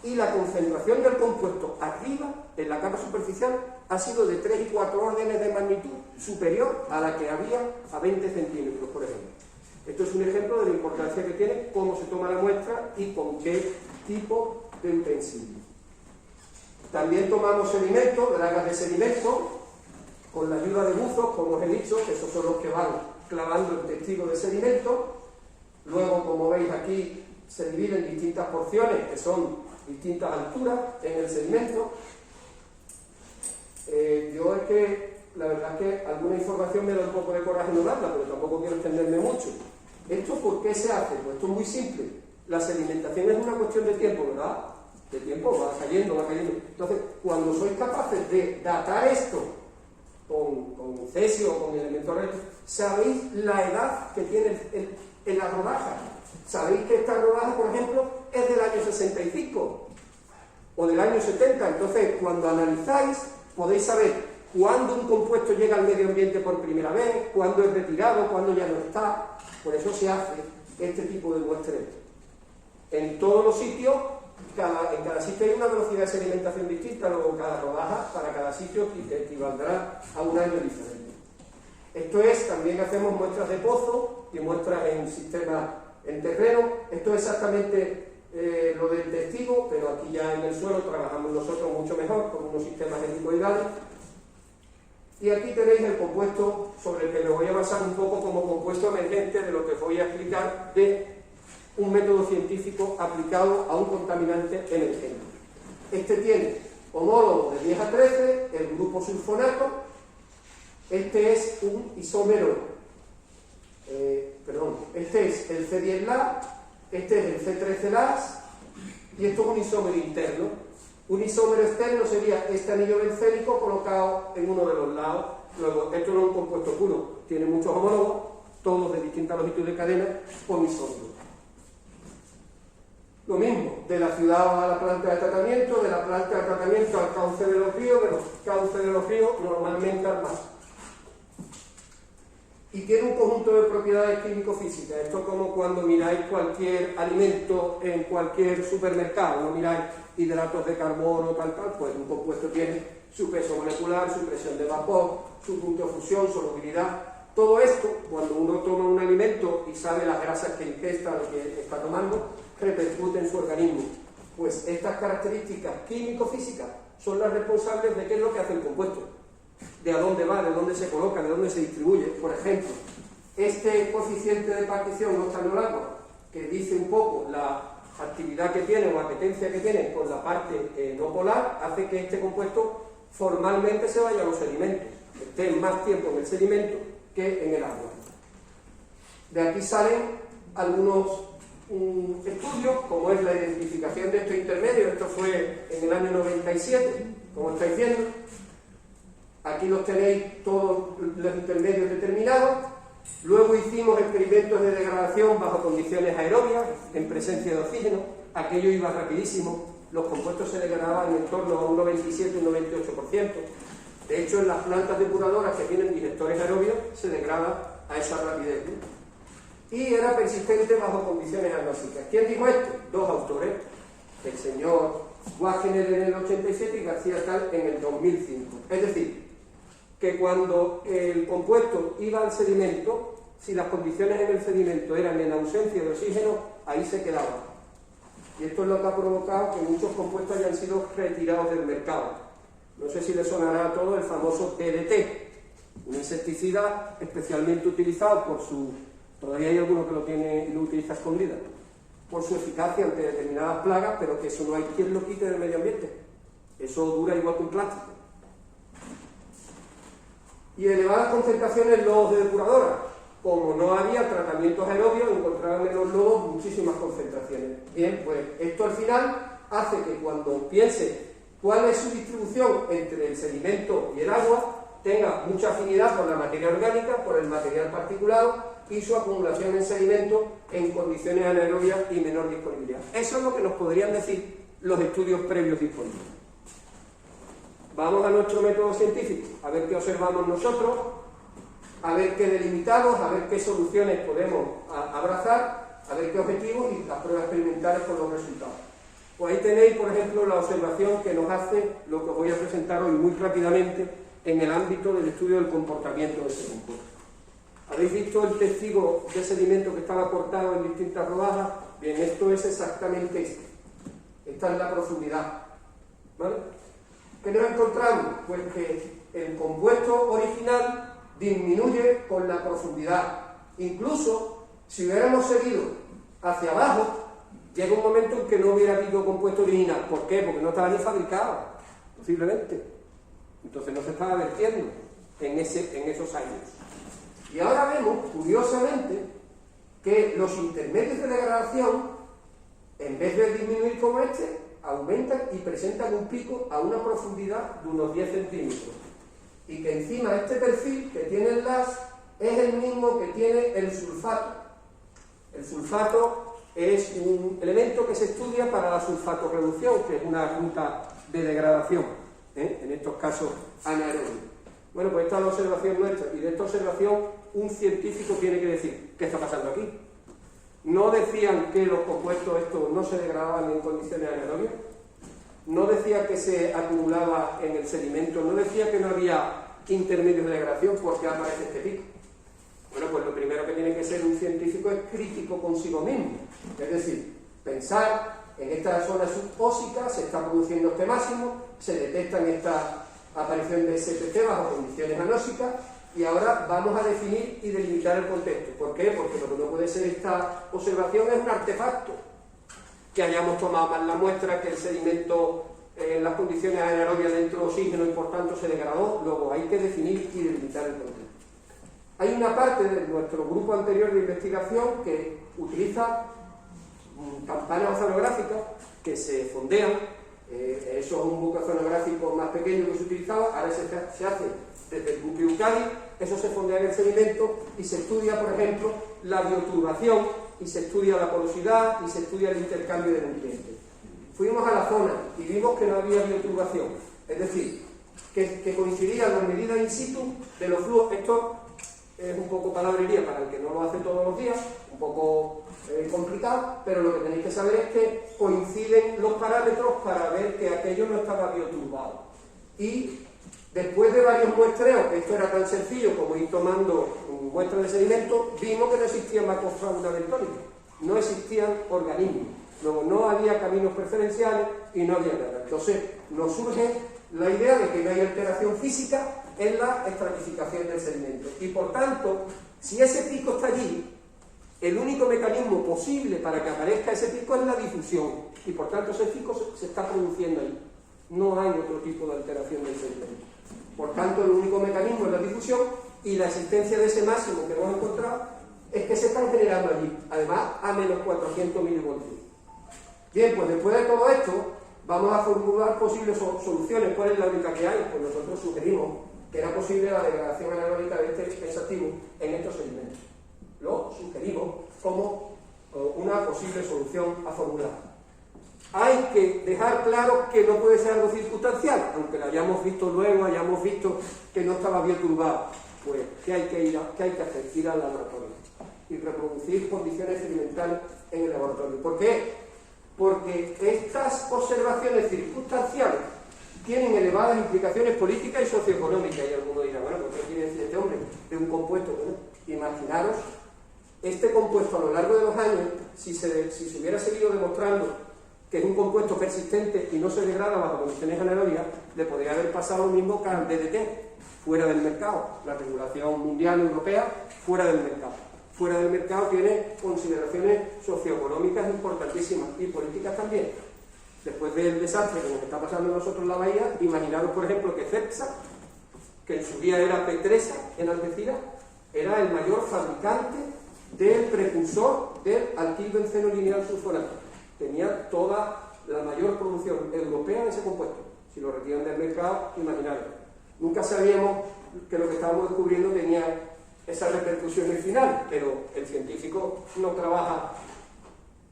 y la concentración del compuesto arriba, en la capa superficial, ha sido de 3 y 4 órdenes de magnitud superior a la que había a 20 centímetros, por ejemplo. Esto es un ejemplo de la importancia que tiene cómo se toma la muestra y con qué tipo de utensilio. También tomamos sedimentos, dragas de sedimento, con la ayuda de buzos, como os he dicho, que esos son los que van clavando el testigo de sedimento. Luego, como veis aquí, se divide en distintas porciones, que son distintas alturas en el sedimento. Yo es que, la verdad es que alguna información me da un poco de coraje no darla, pero tampoco quiero extenderme mucho. ¿Esto por qué se hace? Pues esto es muy simple. La sedimentación es una cuestión de tiempo, ¿verdad? De tiempo, va cayendo, va cayendo. Entonces, cuando sois capaces de datar esto con cesio o con elementos rectos, sabéis la edad que tiene en la rodaja. Sabéis que esta rodaja, por ejemplo, es del año 65 o del año 70. Entonces, cuando analizáis, podéis saber cuándo un compuesto llega al medio ambiente por primera vez, cuándo es retirado, cuándo ya no está. Por eso se hace este tipo de muestreo. En todos los sitios, en cada sitio hay una velocidad de sedimentación distinta, luego cada rodaja para cada sitio equivaldrá a un año diferente. Esto es, también hacemos muestras de pozo y muestras en sistemas en terreno. Esto es exactamente lo del testigo, pero aquí ya en el suelo trabajamos nosotros mucho mejor con unos sistemas helicoidales. Y aquí tenéis el compuesto sobre el que me voy a basar un poco como compuesto emergente de lo que os voy a explicar de un método científico aplicado a un contaminante emergente. Este tiene homólogo de 10 a 13, el grupo sulfonato. Este es un isómero, este es el C10LA, este es el C13LAS y esto es un isómero interno. Un isómero externo sería este anillo bencénico colocado en uno de los lados. Luego, esto no es un compuesto puro, tiene muchos homólogos, todos de distinta longitud de cadena, con isómero. Lo mismo, de la ciudad a la planta de tratamiento, de la planta de tratamiento al cauce de los ríos, de los cauces de los ríos normalmente al mar. Y tiene un conjunto de propiedades químico-físicas. Esto es como cuando miráis cualquier alimento en cualquier supermercado, no miráis hidratos de carbono, tal, pues un compuesto tiene su peso molecular, su presión de vapor, su punto de fusión, solubilidad. Todo esto, cuando uno toma un alimento y sabe las grasas que ingesta, lo que está tomando, repercute en su organismo. Pues estas características químico-físicas son las responsables de qué es lo que hace el compuesto, de a dónde va, de dónde se coloca, de dónde se distribuye. Por ejemplo, este coeficiente de partición octanolagua, que dice un poco la actividad que tiene o apetencia que tiene con la parte no polar, hace que este compuesto formalmente se vaya a los sedimentos, esté más tiempo en el sedimento que en el agua. De aquí salen algunos estudios, como es la identificación de estos intermedios. Esto fue en el año 97, como estáis viendo. Aquí los tenéis todos los intermedios determinados. Luego hicimos experimentos de degradación bajo condiciones aerobias, en presencia de oxígeno. Aquello iba rapidísimo. Los compuestos se degradaban en torno a un 97 y un 98%. De hecho, en las plantas depuradoras que tienen digestores aerobios se degrada a esa rapidez, ¿no? Y era persistente bajo condiciones agnósticas. ¿Quién dijo esto? Dos autores, el señor Wagner en el 87 y García Tal en el 2005. Es decir, que cuando el compuesto iba al sedimento, si las condiciones en el sedimento eran en ausencia de oxígeno, ahí se quedaba. Y esto es lo que ha provocado que muchos compuestos hayan sido retirados del mercado. No sé si les sonará a todos el famoso DDT, un insecticida especialmente utilizado por su... Todavía hay alguno que lo tiene y lo utiliza escondida, por su eficacia ante determinadas plagas, pero que eso no hay quien lo quite del medio ambiente. Eso dura igual que un plástico. Y elevadas concentraciones en lobos de depuradora. Como no había tratamientos aerobios, encontraban en los lobos muchísimas concentraciones. Bien, pues esto al final hace que cuando piense cuál es su distribución entre el sedimento y el agua, tenga mucha afinidad por la materia orgánica, por el material particulado y su acumulación en sedimento en condiciones anaerobias y menor disponibilidad. Eso es lo que nos podrían decir los estudios previos disponibles. Vamos a nuestro método científico, a ver qué observamos nosotros, a ver qué delimitamos, a ver qué soluciones podemos abrazar, a ver qué objetivos y las pruebas experimentales con los resultados. Pues ahí tenéis, por ejemplo, la observación que nos hace lo que os voy a presentar hoy muy rápidamente en el ámbito del estudio del comportamiento de ese compuesto. ¿Habéis visto el testigo de sedimento que estaba cortado en distintas rodajas? Bien, esto es exactamente esto. Esta es la profundidad. ¿Vale? ¿Qué nos encontramos? Pues que el compuesto original disminuye con la profundidad. Incluso, si hubiéramos seguido hacia abajo, llega un momento en que no hubiera habido compuesto original. ¿Por qué? Porque no estaba ni fabricado, posiblemente. Entonces no se estaba vertiendo en esos años. Y ahora vemos, curiosamente, que los intermedios de degradación, en vez de disminuir como este, aumentan y presentan un pico a una profundidad de unos 10 centímetros. Y que encima este perfil que tiene el LAS es el mismo que tiene el sulfato. El sulfato es un elemento que se estudia para la sulfatorreducción, que es una ruta de degradación, en estos casos anaerobios. Bueno, pues esta es la observación nuestra, y de esta observación un científico tiene que decir, ¿qué está pasando aquí? ¿No decían que los compuestos estos no se degradaban en condiciones anaerobias? ¿No decía que se acumulaba en el sedimento? ¿No decía que no había intermedios de degradación? ¿Por qué aparece este pico? Bueno, pues lo primero que tiene que ser un científico es crítico consigo mismo. Es decir, pensar en esta zona subósica, se está produciendo este máximo, se detectan esta aparición de SPT bajo condiciones anóxicas, y ahora vamos a definir y delimitar el contexto. ¿Por qué? Porque lo que no puede ser esta observación es un artefacto. Que hayamos tomado mal la muestra, que el sedimento en las condiciones anaerobias dentro de oxígeno y por tanto se degradó. Luego hay que definir y delimitar el contexto. Hay una parte de nuestro grupo anterior de investigación que utiliza campanas oceanográficas que se fondean. Eso es un buque oceanográfico más pequeño que se utilizaba, ahora se hace desde el buque Eucalip, eso se fondea en el sedimento y se estudia, por ejemplo, la bioturbación, y se estudia la porosidad y se estudia el intercambio de nutrientes. Fuimos a la zona y vimos que no había bioturbación, es decir, que coincidían las medidas in situ de los flujos. Esto es un poco palabrería para el que no lo hace todos los días, un poco complicado, pero lo que tenéis que saber es que coinciden los parámetros para ver que aquello no estaba bioturbado. Y después de varios muestreos, que esto era tan sencillo como ir tomando muestras de sedimento, vimos que no existían macrofauna bentónica, no existían organismos, luego no había caminos preferenciales y no había nada. Entonces nos surge la idea de que no hay alteración física en la estratificación del sedimento. Y por tanto, si ese pico está allí, el único mecanismo posible para que aparezca ese pico es la difusión. Y por tanto ese pico se está produciendo ahí. No hay otro tipo de alteración del sedimento. Por tanto, el único mecanismo es la difusión, y la existencia de ese máximo que hemos encontrado es que se están generando allí, además a menos 400 milivoltios. Bien, pues después de todo esto, vamos a formular posibles soluciones. ¿Cuál es la única que hay? Pues nosotros sugerimos que era posible la degradación anaeróbica de este pensativo en estos sedimentos. Lo sugerimos como una posible solución a formular. Hay que dejar claro que no puede ser algo circunstancial, aunque lo hayamos visto luego, hayamos visto que no estaba bien turbado. Pues, ¿qué hay que hacer? Ir al laboratorio y reproducir condiciones experimentales en el laboratorio. ¿Por qué? Porque estas observaciones circunstanciales tienen elevadas implicaciones políticas y socioeconómicas. Y alguno dirá, bueno, ¿qué quiere decir este hombre de un compuesto? Bueno, imaginaros, este compuesto a lo largo de los años, si se hubiera seguido demostrando que es un compuesto persistente y no se degrada bajo condiciones anaerobias, le podría haber pasado lo mismo que al DDT, fuera del mercado. La regulación mundial europea, fuera del mercado. Fuera del mercado tiene consideraciones socioeconómicas importantísimas y políticas también. Después del desastre que nos está pasando a nosotros en la bahía, imaginaros, por ejemplo, que Cepsa, que en su día era Petresa en Algeciras, era el mayor fabricante del precursor del alquilbenceno lineal sulfonato. Tenía toda la mayor producción europea de ese compuesto. Si lo retiran del mercado, imaginaros. Nunca sabíamos que lo que estábamos descubriendo tenía esas repercusiones finales, pero el científico no trabaja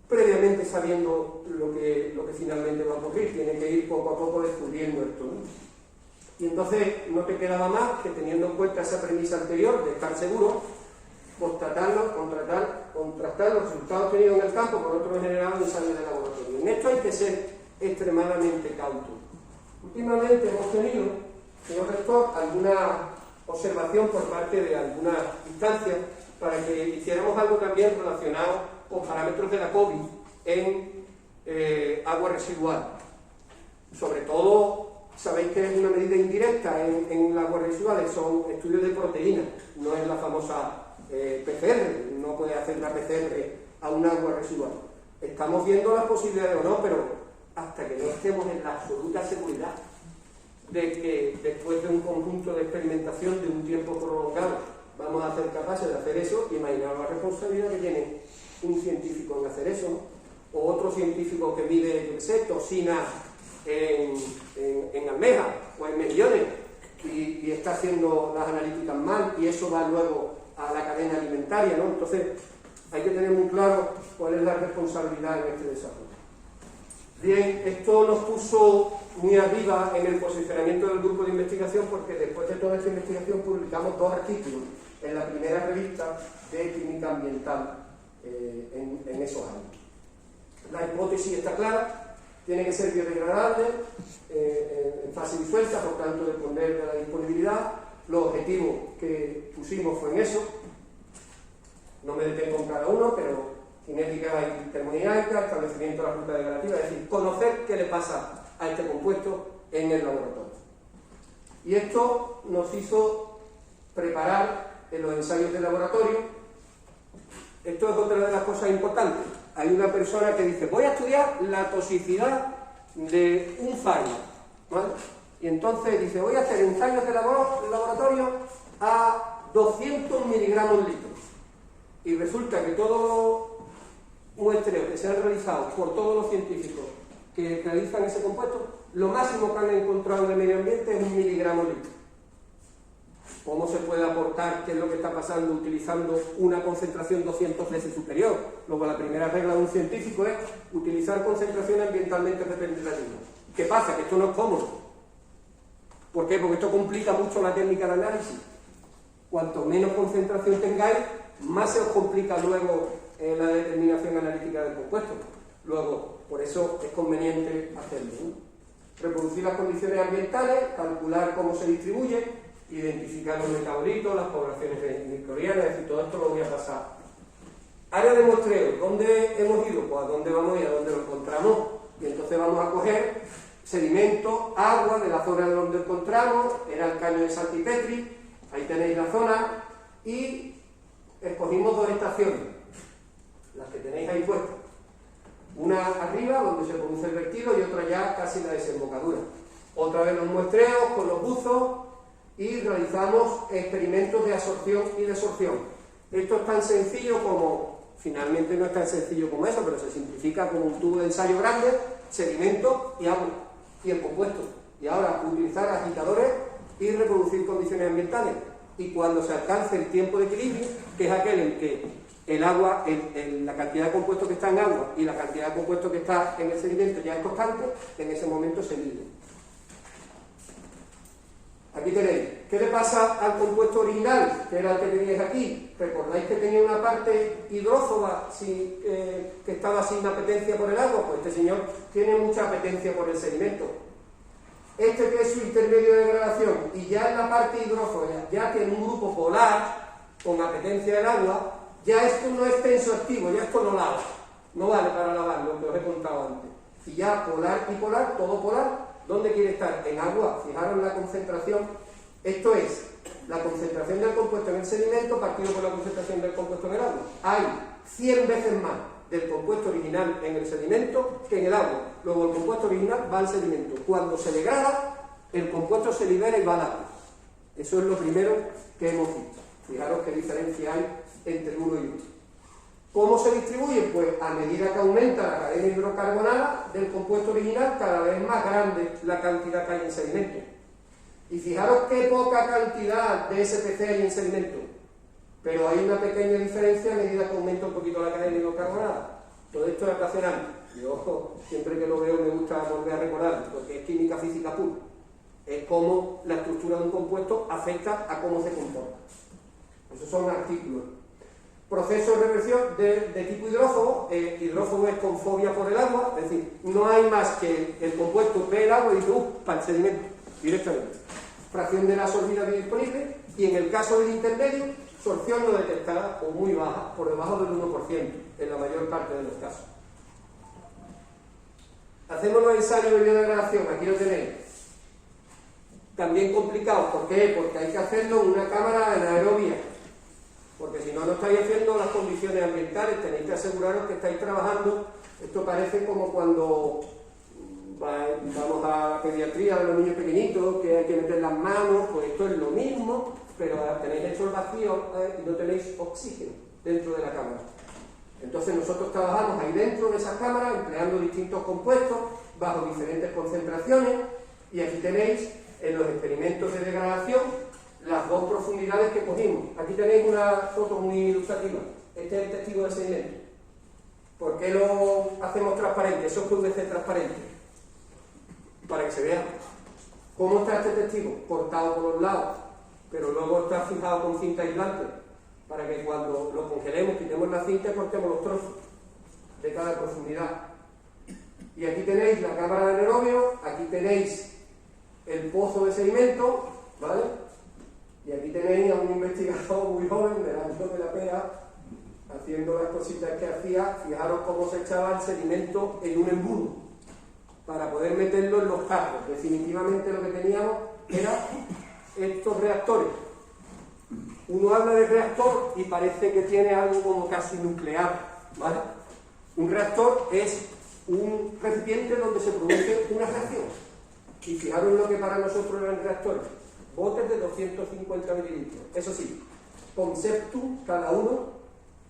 previamente sabiendo lo que finalmente va a ocurrir, tiene que ir poco a poco descubriendo esto, ¿no? Y entonces no te quedaba más que, teniendo en cuenta esa premisa anterior de estar seguro, contrastar los resultados obtenidos en el campo con otros generados en ensayos de laboratorio. En esto hay que ser extremadamente cautos. Últimamente hemos tenido, señor rector, alguna observación por parte de algunas instancias para que hiciéramos algo también relacionado con parámetros de la COVID en agua residual. Sobre todo, sabéis que es una medida indirecta en las aguas residuales, son estudios de proteínas, no es la famosa PCR, no puede hacer una PCR a un agua residual. Estamos viendo las posibilidades o no, pero hasta que no estemos en la absoluta seguridad de que después de un conjunto de experimentación de un tiempo prolongado vamos a ser capaces de hacer eso, imaginaos la responsabilidad que tiene un científico en hacer eso, ¿no? O otro científico que mide, yo qué sé, toxinas en almejas o en mejillones y está haciendo las analíticas mal, y eso va luego a la cadena alimentaria, ¿no? Entonces hay que tener muy claro cuál es la responsabilidad en este desarrollo. Bien, esto nos puso muy arriba en el posicionamiento del grupo de investigación, porque después de toda esta investigación publicamos 2 artículos en la primera revista de química ambiental en esos años. La hipótesis está clara, tiene que ser biodegradable, en fase disuelta, por tanto depender de la disponibilidad. Los objetivos que pusimos fue en eso, no me detengo en cada uno, pero cinética y termodinámica, establecimiento de la ruta degradativa, es decir, conocer qué le pasa a este compuesto en el laboratorio. Y esto nos hizo preparar en los ensayos de laboratorio. Esto es otra de las cosas importantes. Hay una persona que dice, voy a estudiar la toxicidad de un fármaco, ¿vale? Y entonces dice, voy a hacer ensayos de laboratorio a 200 miligramos litro. Y resulta que todos los muestreos que se han realizado por todos los científicos que realizan ese compuesto, lo máximo que han encontrado en el medio ambiente es 1 miligramo litro. ¿Cómo se puede aportar qué es lo que está pasando utilizando una concentración 200 veces superior? Luego, la primera regla de un científico es utilizar concentraciones ambientalmente representativas. ¿Qué pasa? Que esto no es cómodo. ¿Por qué? Porque esto complica mucho la técnica de análisis. Cuanto menos concentración tengáis, más se os complica luego la determinación analítica del compuesto. Luego, por eso es conveniente hacerlo, ¿no? Reproducir las condiciones ambientales, calcular cómo se distribuye, identificar los metabolitos, las poblaciones microbianas, es decir, todo esto lo voy a pasar. Área de muestreo, ¿dónde hemos ido? Pues a dónde vamos y a dónde lo encontramos. Y entonces vamos a coger sedimento, agua de la zona de donde encontramos, era el caño de Saltipetri, ahí tenéis la zona, y escogimos 2 estaciones, las que tenéis ahí puestas. Una arriba, donde se produce el vertido, y otra ya casi la desembocadura. Otra vez los muestreos con los buzos, y realizamos experimentos de absorción y desorción. Esto es tan sencillo como, finalmente no es tan sencillo como eso, pero se simplifica como un tubo de ensayo grande, sedimento y agua, y el compuesto. Y ahora utilizar agitadores y reproducir condiciones ambientales. Y cuando se alcance el tiempo de equilibrio, que es aquel en que el agua, la cantidad de compuesto que está en agua y la cantidad de compuesto que está en el sedimento ya es constante, en ese momento se mide. Aquí tenéis, ¿qué le pasa al compuesto original, que era el que teníais aquí? ¿Recordáis que tenía una parte hidrófoba que estaba sin apetencia por el agua? Pues este señor tiene mucha apetencia por el sedimento. Este que es su intermedio de degradación, y ya en la parte hidrófoba ya tiene un grupo polar con apetencia del agua, ya esto no es tensoactivo, ya esto no lava, no vale para lavar, lo que os he contado antes. Y ya polar y polar, todo polar, ¿dónde quiere estar? En agua. Fijaros la concentración. Esto es la concentración del compuesto en el sedimento partido por la concentración del compuesto en el agua. Hay 100 veces más del compuesto original en el sedimento que en el agua. Luego el compuesto original va al sedimento. Cuando se degrada, el compuesto se libera y va al agua. Eso es lo primero que hemos visto. Fijaros qué diferencia hay entre uno y otro. ¿Cómo se distribuye? Pues a medida que aumenta la cadena hidrocarbonada del compuesto original, cada vez más grande la cantidad que hay en sedimento. Y fijaros qué poca cantidad de SPC hay en sedimento. Pero hay una pequeña diferencia a medida que aumenta un poquito la cadena hidrocarbonada. Todo esto es apasionante. Yo siempre que lo veo me gusta volver a recordar, porque es química física pura. Es cómo la estructura de un compuesto afecta a cómo se comporta. Esos son artículos. Proceso de reversión de tipo hidrófobo. Hidrófobo es con fobia por el agua, es decir, no hay más que el compuesto ve el agua y dice, para el sedimento, directamente. Fracción de la absorbida disponible, y en el caso del intermedio, sorción no detectada o muy baja, por debajo del 1% en la mayor parte de los casos. Hacemos los ensayos de biodegradación, aquí lo tenéis. También complicado, ¿por qué? Porque hay que hacerlo en una cámara anaerobia, porque si no, no estáis haciendo las condiciones ambientales, tenéis que aseguraros que estáis trabajando. Esto parece como cuando vamos a la pediatría de los niños pequeñitos, que hay que meter las manos, pues esto es lo mismo, pero tenéis hecho el vacío y no tenéis oxígeno dentro de la cámara. Entonces nosotros trabajamos ahí dentro de esas cámaras, empleando distintos compuestos, bajo diferentes concentraciones, y aquí tenéis en los experimentos de degradación las dos profundidades que cogimos. Aquí tenéis una foto muy ilustrativa. Este es el testigo de sedimento. ¿Por qué lo hacemos transparente? Eso es PVC transparente. Para que se vea cómo está este testigo, cortado por los lados, pero luego está fijado con cinta aislante, para que cuando lo congelemos, quitemos la cinta y cortemos los trozos de cada profundidad. Y aquí tenéis la cámara de anaerobio, aquí tenéis el pozo de sedimento, ¿vale? Y aquí tenéis a un investigador muy joven, delante de la pera, haciendo las cositas que hacía. Fijaros cómo se echaba el sedimento en un embudo, para poder meterlo en los tarros. Definitivamente lo que teníamos era estos reactores. Uno habla de reactor y parece que tiene algo como casi nuclear, ¿vale? Un reactor es un recipiente donde se produce una reacción. Y fijaros lo que para nosotros eran reactores. Botes de 250 mililitros. Eso sí, con septum cada uno,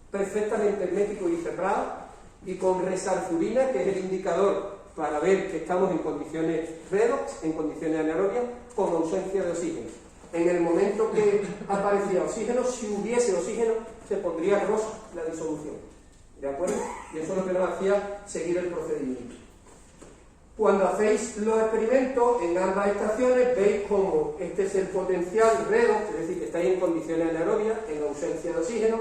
perfectamente hermético y cerrado, y con resarfurina, que es el indicador para ver que estamos en condiciones redox, en condiciones anaerobias, con ausencia de oxígeno. En el momento que aparecía oxígeno, si hubiese oxígeno, se pondría rosa la disolución. ¿De acuerdo? Y eso es lo que nos hacía seguir el procedimiento. Cuando hacéis los experimentos en ambas estaciones, veis como este es el potencial redox, es decir, que estáis en condiciones anaerobias, en ausencia de oxígeno,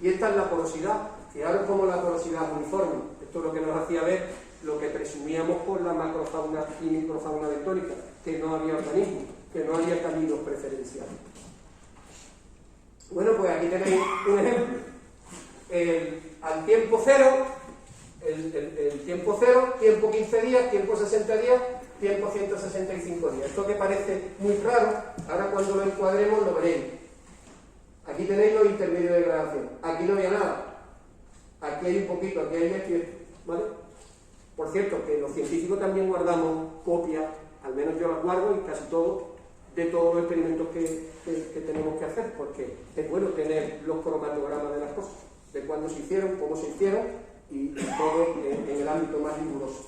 y esta es la porosidad. Fijaros cómo la porosidad es uniforme. Esto es lo que nos hacía ver lo que presumíamos por la macrofauna y microfauna bentónica, que no había organismos, que no había caminos preferenciales. Bueno, pues aquí tenéis un ejemplo. Al tiempo cero, el tiempo cero, tiempo 15 días, tiempo 60 días, tiempo 165 días. Esto que parece muy raro, ahora cuando lo encuadremos lo veréis. Aquí tenéis los intermedios de degradación. Aquí no había nada. Aquí hay un poquito, aquí hay esto, ¿vale? Por cierto, que los científicos también guardamos copias, al menos yo las guardo y casi todo, de todos los experimentos que tenemos que hacer, porque es bueno tener los cromatogramas de las cosas, de cuándo se hicieron, cómo se hicieron, y todo en el ámbito más riguroso.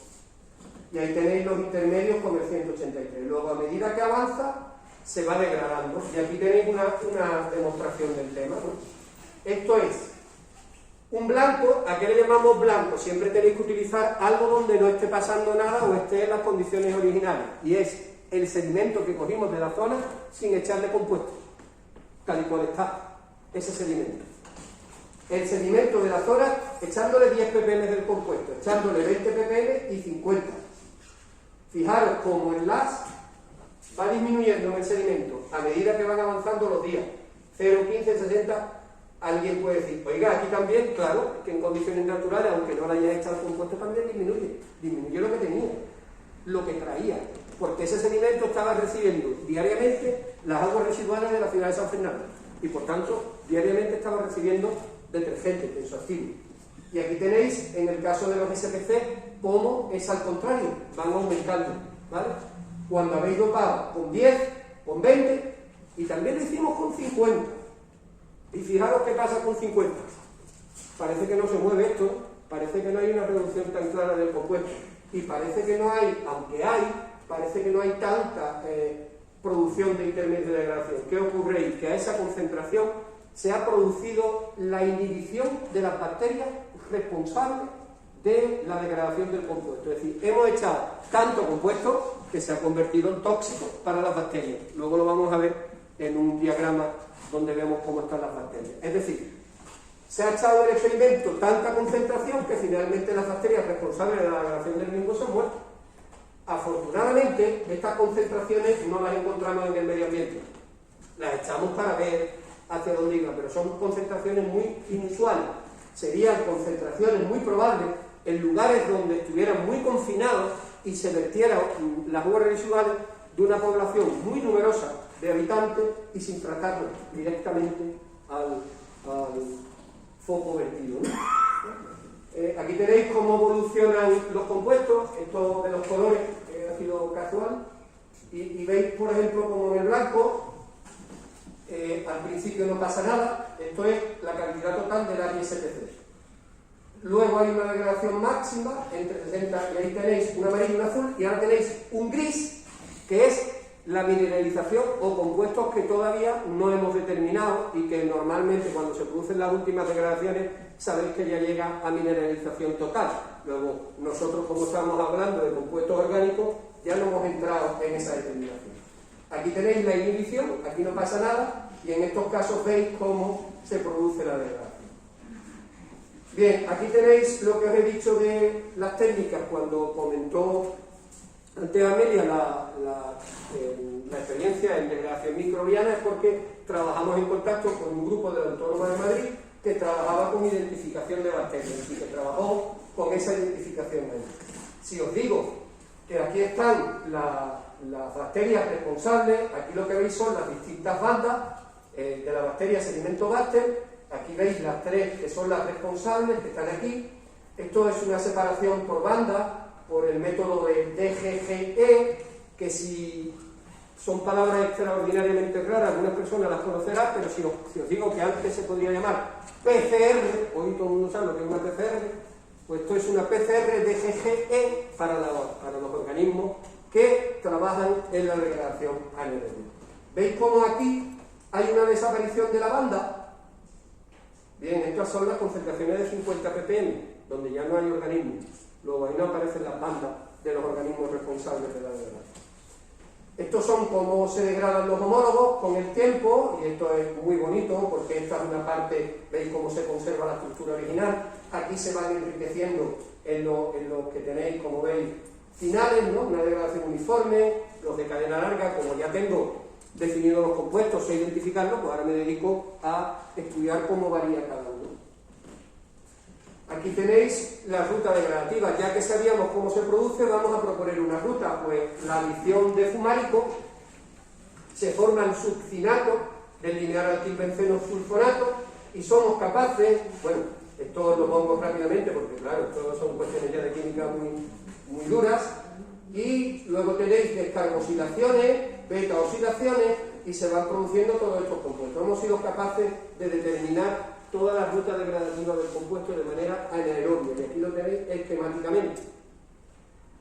Y ahí tenéis los intermedios con el 183. Luego, a medida que avanza, se va degradando. Y aquí tenéis una demostración del tema, ¿no? Esto es un blanco. ¿A qué le llamamos blanco? Siempre tenéis que utilizar algo donde no esté pasando nada o esté en las condiciones originales. Y es el sedimento que cogimos de la zona sin echarle compuesto, tal y cual está ese sedimento. El sedimento de la zona echándole 10 ppm del compuesto, echándole 20 ppm y 50. Fijaros cómo el LAS va disminuyendo en el sedimento a medida que van avanzando los días. 0, 15, 60. Alguien puede decir, oiga, aquí también, claro, que en condiciones naturales, aunque no le hayas echado el compuesto, también disminuye lo que tenía, lo que traía, porque ese sedimento estaba recibiendo diariamente las aguas residuales de la ciudad de San Fernando y por tanto diariamente estaba recibiendo detergente, tensoactivo. Y aquí tenéis, en el caso de los SPC, cómo es al contrario, van aumentando, ¿vale? Cuando habéis dopado con 10, con 20, y también lo hicimos con 50. Y fijaros qué pasa con 50. parece que no se mueve esto, parece que no hay una reducción tan clara del compuesto, y parece que no hay, aunque hay, parece que no hay tanta producción de intermedios de degradación. ¿Qué ocurre ahí? Que a esa concentración se ha producido la inhibición de las bacterias responsables de la degradación del compuesto. Es decir, hemos echado tanto compuesto que se ha convertido en tóxico para las bacterias. Luego lo vamos a ver en un diagrama donde vemos cómo están las bacterias. Es decir, se ha echado en el experimento tanta concentración que finalmente las bacterias responsables de la degradación del mismo se han muerto. Afortunadamente, estas concentraciones no las encontramos en el medio ambiente. Las echamos para ver hacia dónde iban, pero son concentraciones muy inusuales. Serían concentraciones muy probables en lugares donde estuvieran muy confinados y se vertieran las aguas residuales de una población muy numerosa de habitantes y sin tratarlos directamente al foco vertido, ¿no? Aquí tenéis cómo evolucionan los compuestos. Esto de los colores ha sido casual, y veis, por ejemplo, como en el blanco al principio no pasa nada. Esto es la cantidad total del área SPC. Luego hay una degradación máxima entre 60, y ahí tenéis un amarillo y un azul, y ahora tenéis un gris, que es la mineralización o compuestos que todavía no hemos determinado y que normalmente cuando se producen las últimas degradaciones sabéis que ya llega a mineralización total. Luego nosotros, como estamos hablando de compuestos orgánicos, ya no hemos entrado en esa determinación. Aquí tenéis la inhibición, aquí no pasa nada, y en estos casos veis cómo se produce la degradación. Bien, aquí tenéis lo que os he dicho de las técnicas cuando comentó antes Amelia la experiencia en degradación microbiana. Es porque trabajamos en contacto con un grupo de la Autónoma de Madrid que trabajaba con identificación de bacterias y que trabajó con esa identificación. Si os digo que aquí están las bacterias responsables, aquí lo que veis son las distintas bandas de la bacteria Sedimentobacter. Aquí veis las tres que son las responsables, que están aquí. Esto es una separación por banda, por el método de DGGE, que si son palabras extraordinariamente raras, algunas personas las conocerán, pero si os digo que antes se podría llamar PCR, hoy todo el mundo sabe lo que es una PCR, pues esto es una PCR DGGE para los organismos que trabajan en la degradación anaeróbica. ¿Veis cómo aquí hay una desaparición de la banda? Bien, estas son las concentraciones de 50 ppm, donde ya no hay organismos. Luego ahí no aparecen las bandas de los organismos responsables de la degradación. Estos son cómo se degradan los homólogos con el tiempo, y esto es muy bonito porque esta es una parte, veis cómo se conserva la estructura original. Aquí se van enriqueciendo en lo que tenéis, como veis, finales, ¿no? Una degradación uniforme, los de cadena larga. Como ya tengo definidos los compuestos, sé identificarlos, pues ahora me dedico a estudiar cómo varía cada uno. Aquí tenéis la ruta degradativa. Ya que sabíamos cómo se produce, vamos a proponer una ruta. Pues la adición de fumárico, se forma el succinato del lineal alquilbenceno sulfonato, y somos capaces, bueno, esto lo pongo rápidamente porque claro, todos son cuestiones ya de química muy duras, y luego tenéis descarboxilaciones, beta-oxidaciones, y se van produciendo todos estos compuestos. Hemos sido capaces de determinar toda la ruta degradativa del compuesto de manera anaerobia, y aquí lo tenéis esquemáticamente.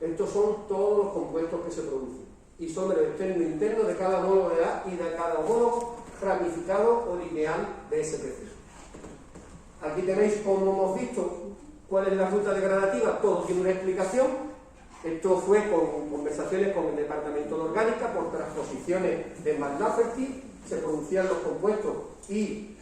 Estos son todos los compuestos que se producen, y son el externo e interno de cada homólogo de A y de cada homólogo ramificado o lineal de SPC. Aquí tenéis, como hemos visto, cuál es la ruta degradativa. Todo tiene una explicación. Esto fue con conversaciones con el departamento de orgánica, por transposiciones de McLafferty, se producían los compuestos y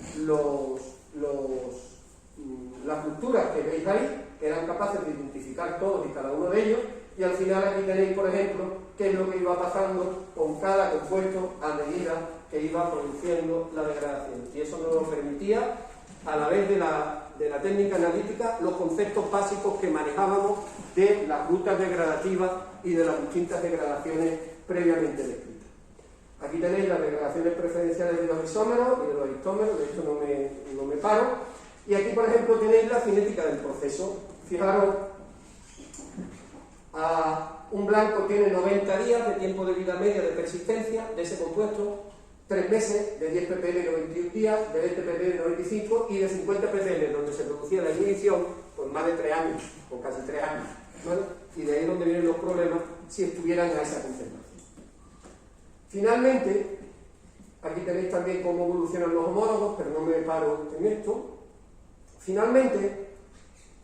las rupturas que veis ahí, que eran capaces de identificar todos y cada uno de ellos, y al final aquí tenéis, por ejemplo, qué es lo que iba pasando con cada compuesto a medida que iba produciendo la degradación. Y eso nos permitía, a la vez de la técnica analítica, los conceptos básicos que manejábamos de las rutas degradativas y de las distintas degradaciones previamente descritas. Aquí tenéis las degradaciones preferenciales de los isómeros y de los histómeros, de esto no me paro. Y aquí, por ejemplo, tenéis la cinética del proceso. Fijaros, un blanco tiene 90 días de tiempo de vida media de persistencia de ese compuesto, 3 meses de 10 ppm 91 días, de 20 ppm 95 y de 50 ppm, donde se producía la inhibición por más de 3 años, o casi 3 años, ¿vale? Y de ahí donde vienen los problemas si estuvieran a esa concentración. Finalmente, aquí tenéis también cómo evolucionan los homólogos, pero no me paro en esto. Finalmente,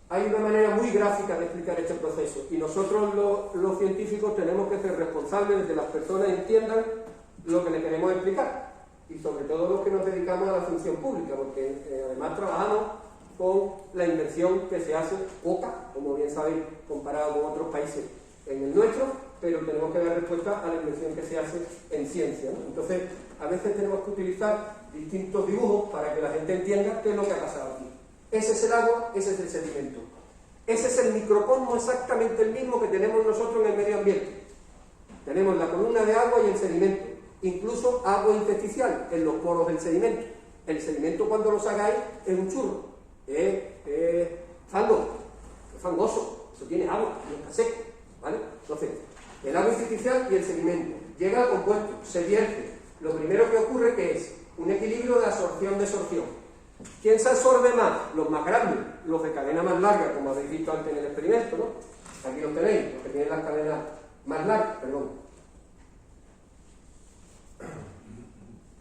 hay una manera muy gráfica de explicar este proceso y nosotros los científicos tenemos que ser responsables de que las personas entiendan lo que le queremos explicar y sobre todo los que nos dedicamos a la función pública, porque además trabajamos con la inversión que se hace, poca, como bien sabéis, comparado con otros países en el nuestro, pero tenemos que dar respuesta a la inversión que se hace en ciencia, ¿no? Entonces, a veces tenemos que utilizar distintos dibujos para que la gente entienda qué es lo que ha pasado aquí. Ese es el agua, ese es el sedimento. Ese es el microcosmo exactamente el mismo que tenemos nosotros en el medio ambiente. Tenemos la columna de agua y el sedimento, incluso agua intersticial en los poros del sedimento. El sedimento, cuando lo sacáis, es un churro, es fango, es fangoso, eso tiene agua, no está seco, ¿vale? Entonces, el agua intersticial y el sedimento llega al compuesto, se vierte. Lo primero que ocurre que es un equilibrio de absorción-desorción. ¿Quién se absorbe más? Los más grandes, los de cadena más larga, como habéis visto antes en el experimento, ¿no? Aquí los tenéis, los que tienen las cadenas más largas, perdón.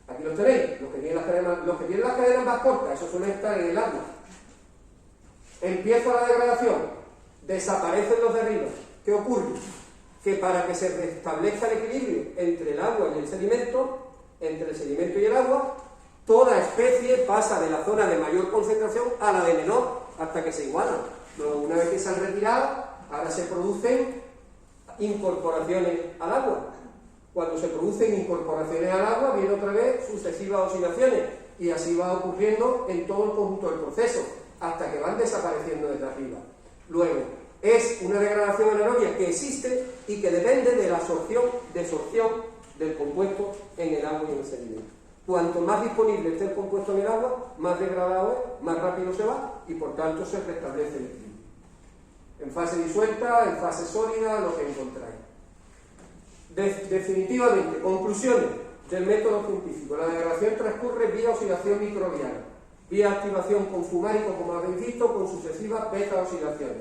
Aquí los tenéis, los que tienen las cadenas más cortas, eso suele estar en el agua. Empieza la degradación, desaparecen los de arriba. ¿Qué ocurre? Que para que se restablezca el equilibrio entre el agua y el sedimento, entre el sedimento y el agua, toda especie pasa de la zona de mayor concentración a la de menor, hasta que se igualan. Luego, una vez que se han retirado, ahora se producen incorporaciones al agua. Cuando se producen incorporaciones al agua, viene otra vez sucesivas oxidaciones, y así va ocurriendo en todo el conjunto del proceso, hasta que van desapareciendo desde arriba. Luego, es una degradación anaerobia que existe y que depende de la absorción-desorción del compuesto en el agua y en el sedimento. Cuanto más disponible esté el compuesto en el agua, más degradado es, más rápido se va y por tanto se restablece el equilibrio. En fase disuelta, en fase sólida, lo que encontráis. Definitivamente, conclusiones del método científico. La degradación transcurre vía oxidación microbiana, vía activación con fumárico, como habéis visto, con sucesivas beta-oxidaciones.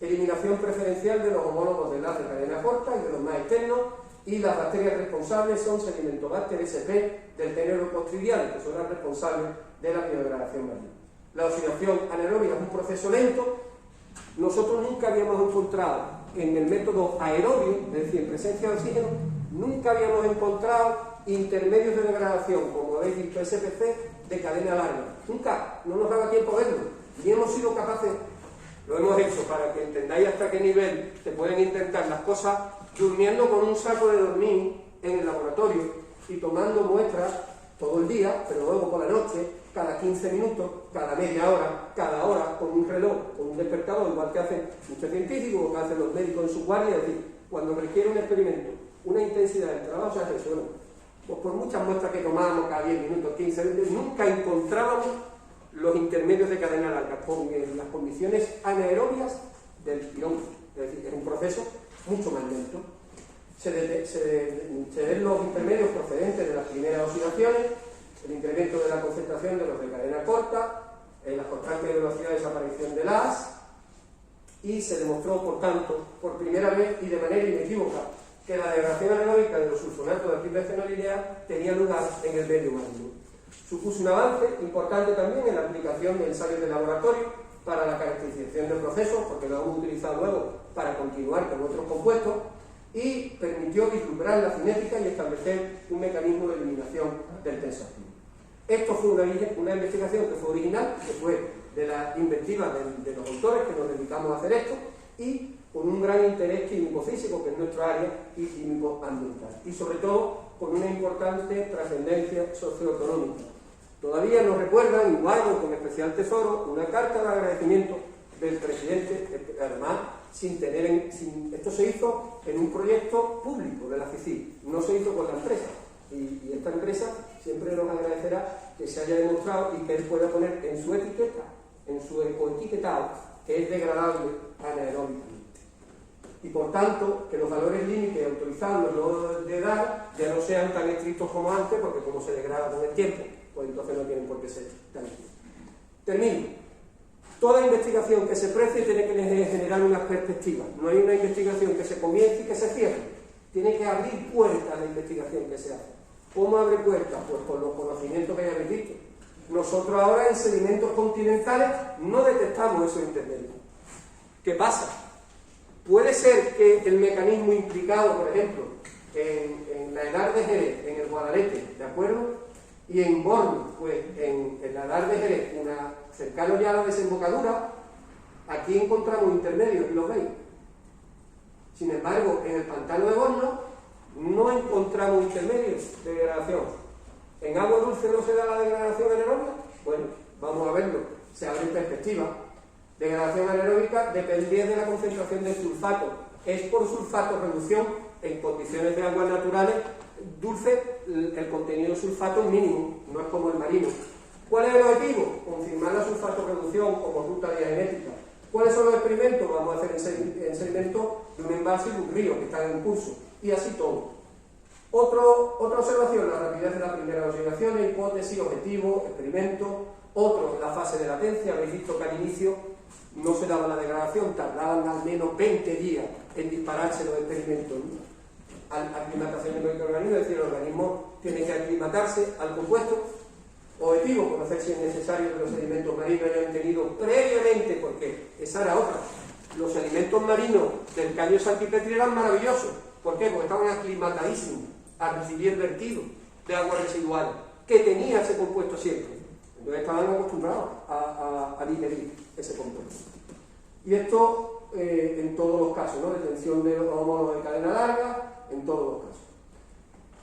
Eliminación preferencial de los homólogos de enlace de cadena corta y de los más externos, y las bacterias responsables son Sedimentobacter sp del género Clostridiales, que son las responsables de la biodegradación marina. La oxidación anaerobia es un proceso lento. Nosotros nunca habíamos encontrado en el método aerobio, es decir, en presencia de oxígeno, nunca habíamos encontrado intermedios de degradación, como habéis visto, SPC de cadena larga. Nunca, no nos daba tiempo a verlo. Y hemos sido capaces, lo hemos hecho para que entendáis hasta qué nivel se pueden intentar las cosas, durmiendo con un saco de dormir en el laboratorio y tomando muestras todo el día, pero luego por la noche, cada 15 minutos, cada media hora, cada hora, con un reloj, con un despertador, igual que hacen muchos científicos o que hacen los médicos en su guardia. Es decir, cuando requiere un experimento, una intensidad del trabajo, se hace eso, ¿no? Pues por muchas muestras que tomábamos cada 10 minutos, 15 minutos, nunca encontrábamos los intermedios de cadena larga, con las condiciones anaerobias del tirón. Es decir, es un proceso mucho más lento. Se ven los intermedios procedentes de las primeras oxidaciones, el incremento de la concentración de los de cadena corta, la constante velocidad de desaparición de las, y se demostró, por tanto, por primera vez y de manera inequívoca, que la degradación anaeróbica de los sulfonatos de trifenolineal tenía lugar en el medio marino. Supuso un avance importante también en la aplicación de ensayos de laboratorio para la caracterización de procesos, porque lo hemos utilizado luego para continuar con otros compuestos, y permitió vislumbrar la cinética y establecer un mecanismo de eliminación del tensoactivo. Esto fue una investigación que fue original, que fue de la inventiva de los autores que nos dedicamos a hacer esto, y con un gran interés químico-físico, que es nuestra área, y químico-ambiental, y sobre todo con una importante trascendencia socioeconómica. Todavía nos recuerdan, y guardo con especial tesoro, una carta de agradecimiento del presidente, además, esto se hizo en un proyecto público de la FICI, no se hizo con la empresa, y esta empresa siempre nos agradecerá que se haya demostrado y que él pueda poner en su etiqueta, en su ecoetiquetado, que es degradable anaeróbicamente. Y por tanto que los valores límites autorizados en los nodos de edad ya no sean tan estrictos como antes, porque como se degrada con el tiempo, pues entonces no tienen por qué ser tan estrictos. Termino. Toda investigación que se precie tiene que generar unas perspectivas. No hay una investigación que se comience y que se cierre. Tiene que abrir puertas a la investigación que se hace. ¿Cómo abre puertas? Pues con los conocimientos que ya habéis visto. Nosotros ahora en sedimentos continentales no detectamos esos intermedios. ¿Qué pasa? Puede ser que el mecanismo implicado, por ejemplo, en la edar de Jerez, en el Guadalete, ¿de acuerdo? Y en Borno, pues en la edar de Jerez, cercano ya a la desembocadura, aquí encontramos intermedios y los veis. Sin embargo, en el pantano de Borno no encontramos intermedios de degradación. ¿En agua dulce no se da la degradación anaeróbica? Bueno, vamos a verlo. Se abre en perspectiva. Degradación anaeróbica depende de la concentración de sulfato. Es por sulfato reducción en condiciones de aguas naturales dulce, el contenido de sulfato es mínimo, no es como el marino. ¿Cuál es el objetivo? Confirmar la sulfato reducción como ruta diagenética. ¿Cuáles son los experimentos? Vamos a hacer en sedimentos de un envase y de un río que están en curso. Y así todo. Otra observación, la rapidez de la primera oxidación, hipótesis, objetivo, experimento. Otro, la fase de latencia. Habéis visto que al inicio no se daba la degradación, tardaban al menos 20 días en dispararse los experimentos, ¿no? Aclimatación del microorganismo, es decir, el organismo tiene que aclimatarse al compuesto. Objetivo, conocer si es necesario que los sedimentos marinos hayan tenido previamente, porque esa era otra. Los sedimentos marinos del caño Santipetri eran maravillosos. ¿Por qué? Porque estaban aclimatadísimos a recibir vertidos de aguas residuales, que tenía ese compuesto siempre. Entonces estaban acostumbrados a digerir ese compuesto. Y esto en todos los casos, ¿no? Detención de los homólogos de cadena larga, en todos los casos.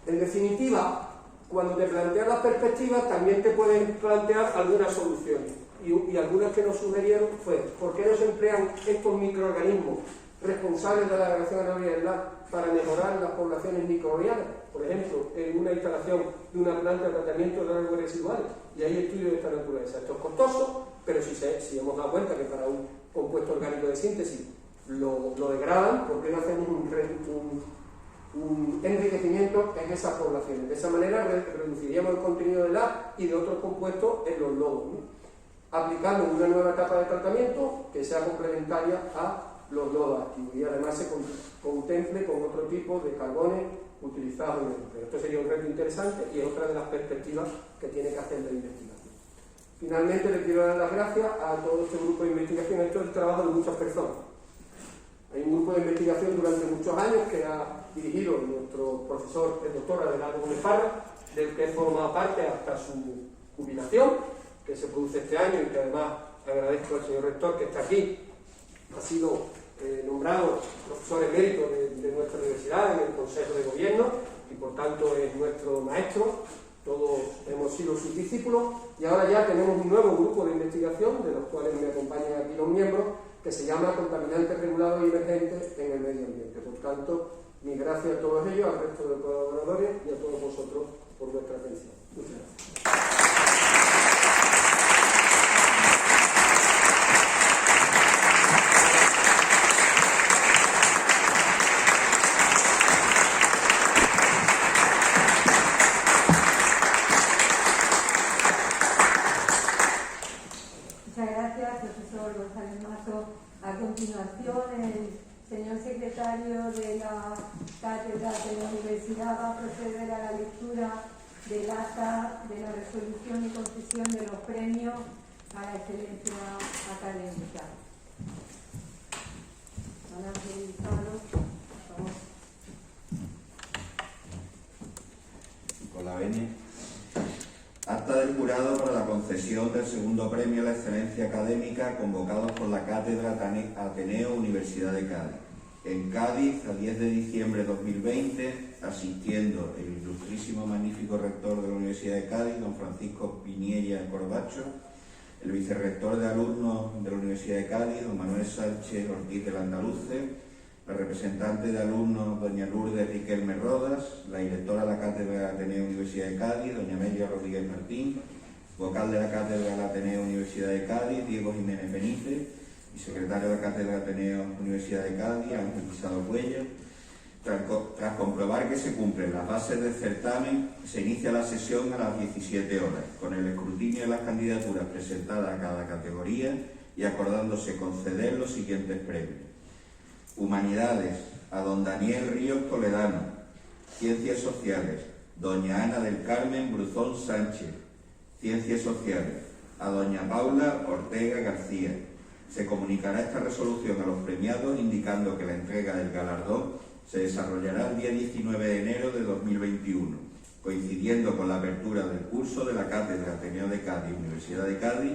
En definitiva, cuando te planteas las perspectivas, también te pueden plantear algunas soluciones. Y algunas que nos sugirieron fue, ¿por qué no se emplean estos microorganismos responsables de la degradación anaeróbica para mejorar las poblaciones microbianas? Por ejemplo, en una instalación de una planta de tratamiento de aguas residuales. Y hay estudios de esta naturaleza. Esto es costoso, pero si hemos dado cuenta que para un compuesto orgánico de síntesis lo degradan, ¿por qué no hacemos un enriquecimiento en esas poblaciones? De esa manera reduciríamos el contenido de la y de otros compuestos en los lodos, ¿no? Aplicando una nueva etapa de tratamiento que sea complementaria a los lodos activos y además se contemple con otro tipo de carbones utilizados en el empleo. Esto sería un reto interesante y es otra de las perspectivas que tiene que hacer la investigación. Finalmente, le quiero dar las gracias a todo este grupo de investigación. Esto es el trabajo de muchas personas. Hay un grupo de investigación durante muchos años que ha dirigido nuestro profesor, el doctor Abelardo Gómez Parra, del que forma parte hasta su jubilación, que se produce este año y que además agradezco al señor rector que está aquí. Ha sido nombrado profesor emérito de nuestra universidad en el Consejo de Gobierno y por tanto es nuestro maestro. Todos hemos sido sus discípulos y ahora ya tenemos un nuevo grupo de investigación, de los cuales me acompañan aquí los miembros, que se llama Contaminantes Regulados y Emergentes en el Medio Ambiente. Por tanto, mi gracias a todos ellos, al resto de colaboradores y a todos vosotros por vuestra atención. Muchas gracias. A continuación, el señor secretario de la Cátedra de la Universidad va a proceder a la lectura del acta de la resolución y concesión de los premios a la excelencia académica. Con la venia. Acta del jurado para la concesión del segundo premio a la excelencia académica convocados por la Cátedra Ateneo Universidad de Cádiz. En Cádiz, el 10 de diciembre de 2020, asistiendo el ilustrísimo magnífico rector de la Universidad de Cádiz, don Francisco Piniella Corbacho, el vicerrector de alumnos de la Universidad de Cádiz, don Manuel Sánchez Ortiz del Andaluce, la representante de alumnos, doña Lourdes Riquelme Rodas, la directora de la Cátedra Ateneo Universidad de Cádiz, doña Amelia Rodríguez Martín, vocal de la Cátedra Ateneo Universidad de Cádiz, Diego Jiménez Benítez, y secretario de la Cátedra Ateneo Universidad de Cádiz, Ángel Pizarro Cuello. Tras comprobar que se cumplen las bases del certamen, se inicia la sesión a las 17 horas, con el escrutinio de las candidaturas presentadas a cada categoría y acordándose conceder los siguientes premios. Humanidades, a don Daniel Ríos Toledano. Ciencias Sociales, doña Ana del Carmen Bruzón Sánchez. Ciencias Sociales, a doña Paula Ortega García. Se comunicará esta resolución a los premiados indicando que la entrega del galardón se desarrollará el día 19 de enero de 2021, coincidiendo con la apertura del curso de la Cátedra Ateneo de Cádiz, Universidad de Cádiz,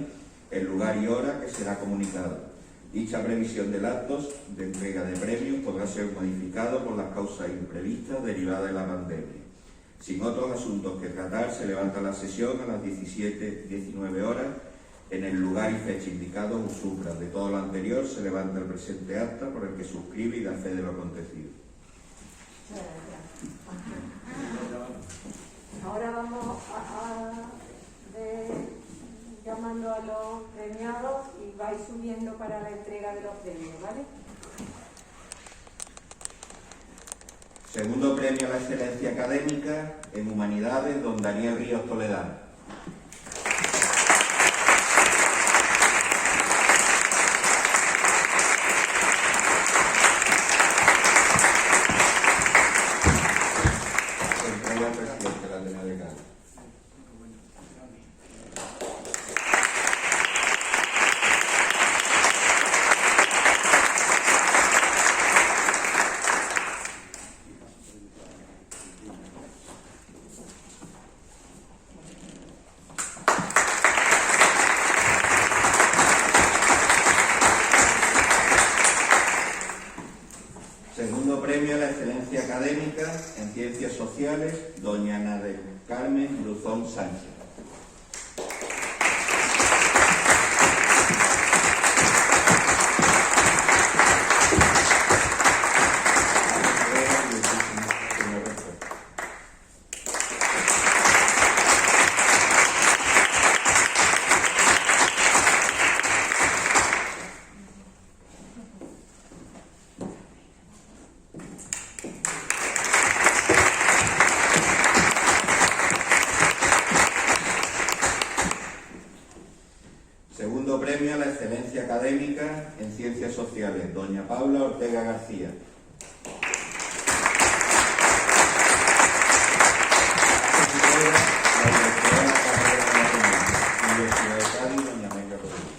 el lugar y hora que será comunicado. Dicha previsión del acto de entrega de premios podrá ser modificado por las causas imprevistas derivadas de la pandemia. Sin otros asuntos que tratar, se levanta la sesión a las 17-19 horas en el lugar y fecha indicados o supra. De todo lo anterior, se levanta el presente acta por el que suscribe y da fe de lo acontecido. Ahora vamos a ver, llamando a los premiados y vais subiendo para la entrega de los premios, ¿vale? Segundo premio a la excelencia académica en Humanidades, don Daniel Ríos Toledano. Segundo premio a la excelencia académica en Ciencias Sociales, doña Ana del Carmen Bruzón Sánchez. Segundo premio a la excelencia académica en Ciencias Sociales, doña Paula Ortega García. Universidad de Cádiz, doña Amelia Rodríguez.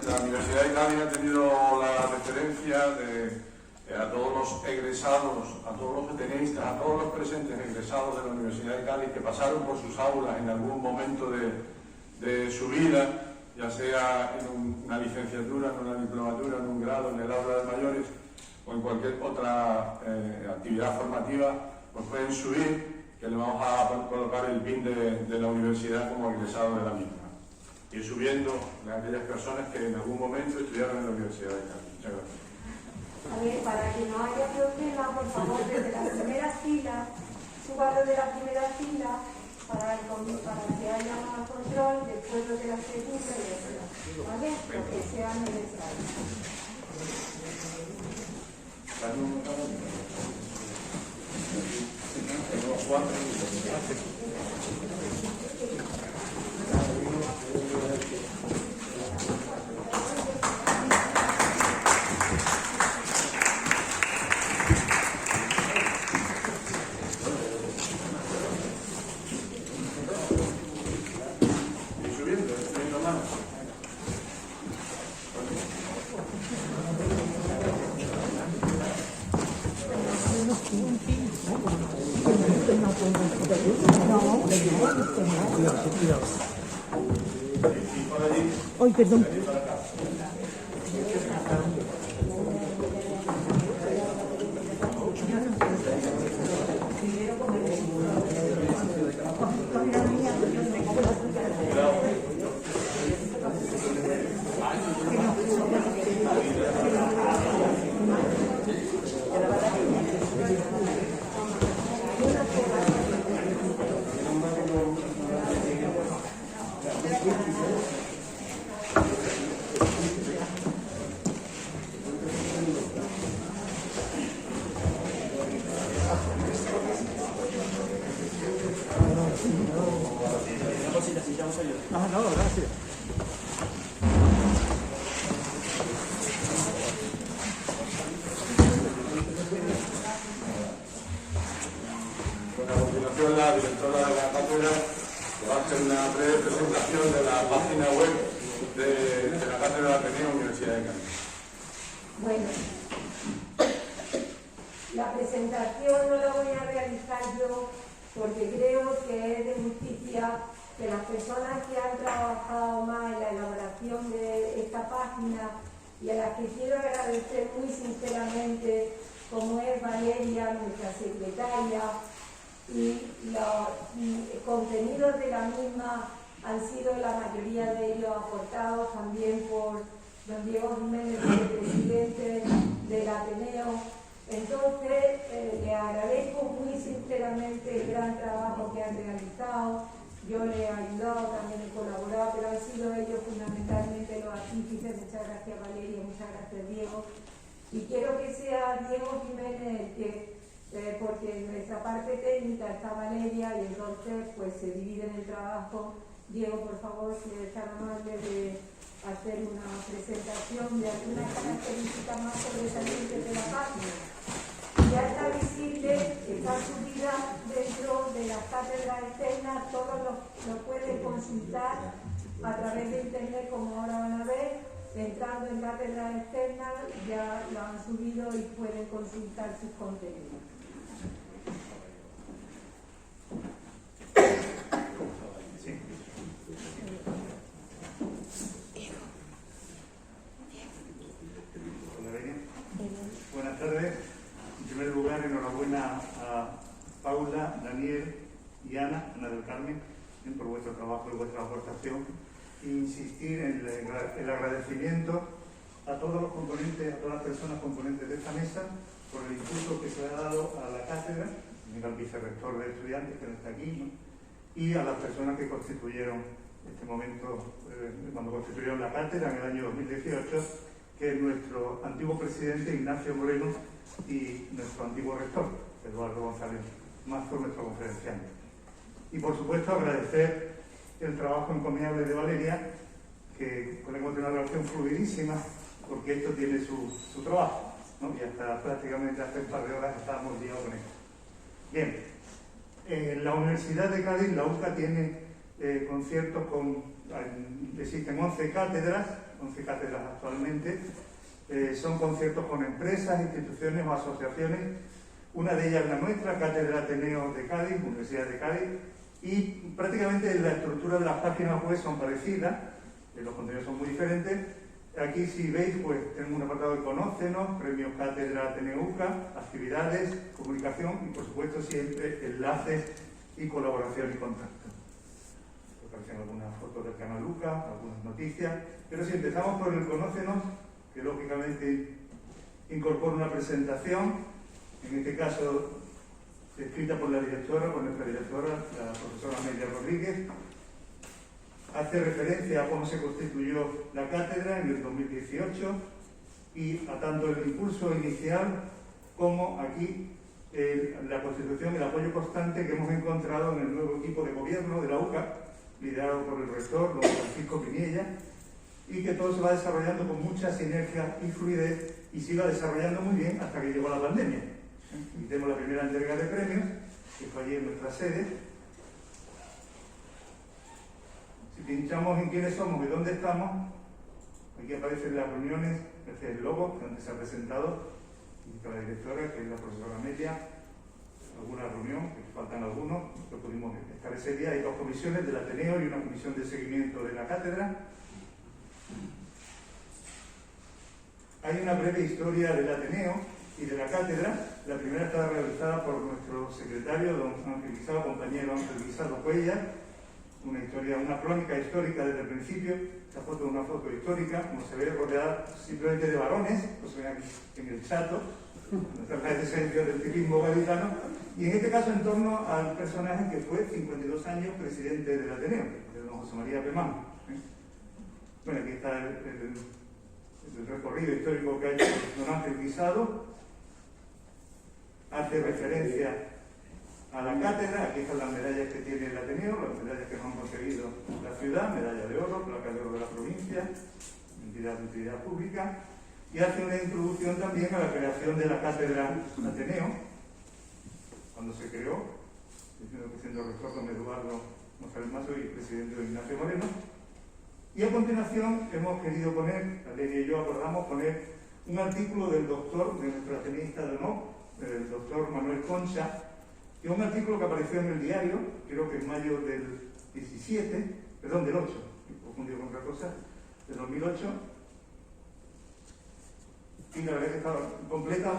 La Universidad de Cádiz ha tenido la referencia a todos los egresados, a todos los ateneístas, a todos los presentes egresados de la Universidad de Cádiz que pasaron por sus aulas en algún momento de su vida, ya sea en una licenciatura, en una diplomatura, en un grado, en el aula de mayores o en cualquier otra actividad formativa, pues pueden subir, que le vamos a colocar el PIN de la universidad como egresado de la misma. Ir subiendo a aquellas personas que en algún momento estudiaron en la Universidad de Cádiz. Muchas gracias. A ver, para que no haya problema, por favor, desde la primera fila, suba de la primera fila para que haya más control, después de la segunda y otra, ¿vale? Lo que sea necesario. Ay, perdón. No, gracias. Bueno, a continuación la directora de la cátedra va a hacer una breve presentación de la página web de la Cátedra de Ateneo Universidad de Cádiz. Bueno, la presentación no la voy a realizar yo porque creo que es de justicia que las personas que han trabajado más en la elaboración de esta página y a las que quiero agradecer muy sinceramente, como es Valeria, nuestra secretaria, y los contenidos de la misma han sido la mayoría de ellos aportados también por don Diego Jiménez, el presidente del Ateneo. Entonces, le agradezco muy sinceramente el gran trabajo que han realizado. Yo le he ayudado, también he colaborado, pero han sido ellos fundamentalmente los artífices. Muchas gracias Valeria, muchas gracias Diego. Y quiero que sea Diego Jiménez el que, porque en nuestra parte técnica está Valeria y entonces pues se divide en el trabajo. Diego, por favor, si eres tan amable de hacer una presentación de algunas características más sobresalientes de la página. Ya está visible, está subida dentro de las cátedras externas, todos lo pueden consultar a través de internet, como ahora van a ver, entrando en cátedras externas, ya lo han subido y pueden consultar sus contenidos. Buenas tardes. En primer lugar, enhorabuena a Paula, Daniel y Ana del Carmen, por vuestro trabajo y vuestra aportación. E insistir en el agradecimiento a todos los componentes, a todas las personas componentes de esta mesa, por el impulso que se le ha dado a la cátedra, al vicerrector de estudiantes que no está aquí, ¿no? Y a las personas que constituyeron este momento, cuando constituyeron la cátedra en el año 2018, que es nuestro antiguo presidente Ignacio Moreno y nuestro antiguo rector, Eduardo González Mazo, nuestro conferenciante. Y por supuesto agradecer el trabajo encomiable de Valeria, que con el que una relación fluidísima, porque esto tiene su trabajo, ¿no? Y hasta prácticamente hace un par de horas estábamos liados con esto. Bien, en la Universidad de Cádiz, la UCA tiene conciertos existen 11 cátedras actualmente. Son conciertos con empresas, instituciones o asociaciones. Una de ellas es la nuestra, Cátedra Ateneo de Cádiz, Universidad de Cádiz, y prácticamente la estructura de las páginas web son parecidas, los contenidos son muy diferentes. Aquí, si veis, pues tenemos un apartado de Conócenos, Premios Cátedra Ateneo UCA, actividades, comunicación y, por supuesto, siempre enlaces y colaboración y contacto. Aparecen algunas fotos del canal UCA, algunas noticias, pero si empezamos por el Conócenos, que lógicamente incorpora una presentación, en este caso escrita por la directora, por nuestra directora, la profesora Amelia Rodríguez. Hace referencia a cómo se constituyó la cátedra en el 2018 y a tanto el impulso inicial como aquí la constitución y el apoyo constante que hemos encontrado en el nuevo equipo de gobierno de la UCA, liderado por el rector, don Francisco Piniella, y que todo se va desarrollando con mucha sinergia y fluidez y se iba desarrollando muy bien hasta que llegó la pandemia. Y tenemos la primera entrega de premios, que fue allí en nuestra sede. Si pinchamos en quiénes somos y dónde estamos, aquí aparecen las reuniones, este es el logo donde se ha presentado, indica la directora, que es la profesora Amelia, alguna reunión, que faltan algunos, lo pudimos estar ese día. Hay dos comisiones del Ateneo y una comisión de seguimiento de la cátedra. Hay una breve historia del Ateneo y de la cátedra. La primera está realizada por nuestro secretario, don Ángel Guisado, compañero Ángel Guisado Cuellar. Una historia, una crónica histórica desde el principio. Esta foto es una foto histórica, como se ve, rodeada simplemente de varones, pues ven aquí en el chato, la esencia del tipismo gaditano, y en este caso en torno al personaje que fue 52 años presidente del Ateneo, de don José María Pemán. Bueno, aquí está el recorrido histórico que ha hecho don Ángel Guisado. Hace referencia a la cátedra. Aquí están las medallas que tiene el Ateneo, las medallas que nos han conseguido la ciudad, medalla de oro, placa de oro de la provincia, entidad de utilidad pública, y hace una introducción también a la creación de la cátedra Ateneo, cuando se creó, diciendo que siendo rector don Eduardo González Mazo y presidente don Ignacio Moreno. Y a continuación hemos querido poner, Valeria y yo acordamos poner un artículo del doctor, de nuestro ateneísta de honor, el doctor Manuel Concha, y un artículo que apareció en el diario, creo que en mayo del 17, perdón, del 8, me confundí con otra cosa, del 2008, y la verdad es que completa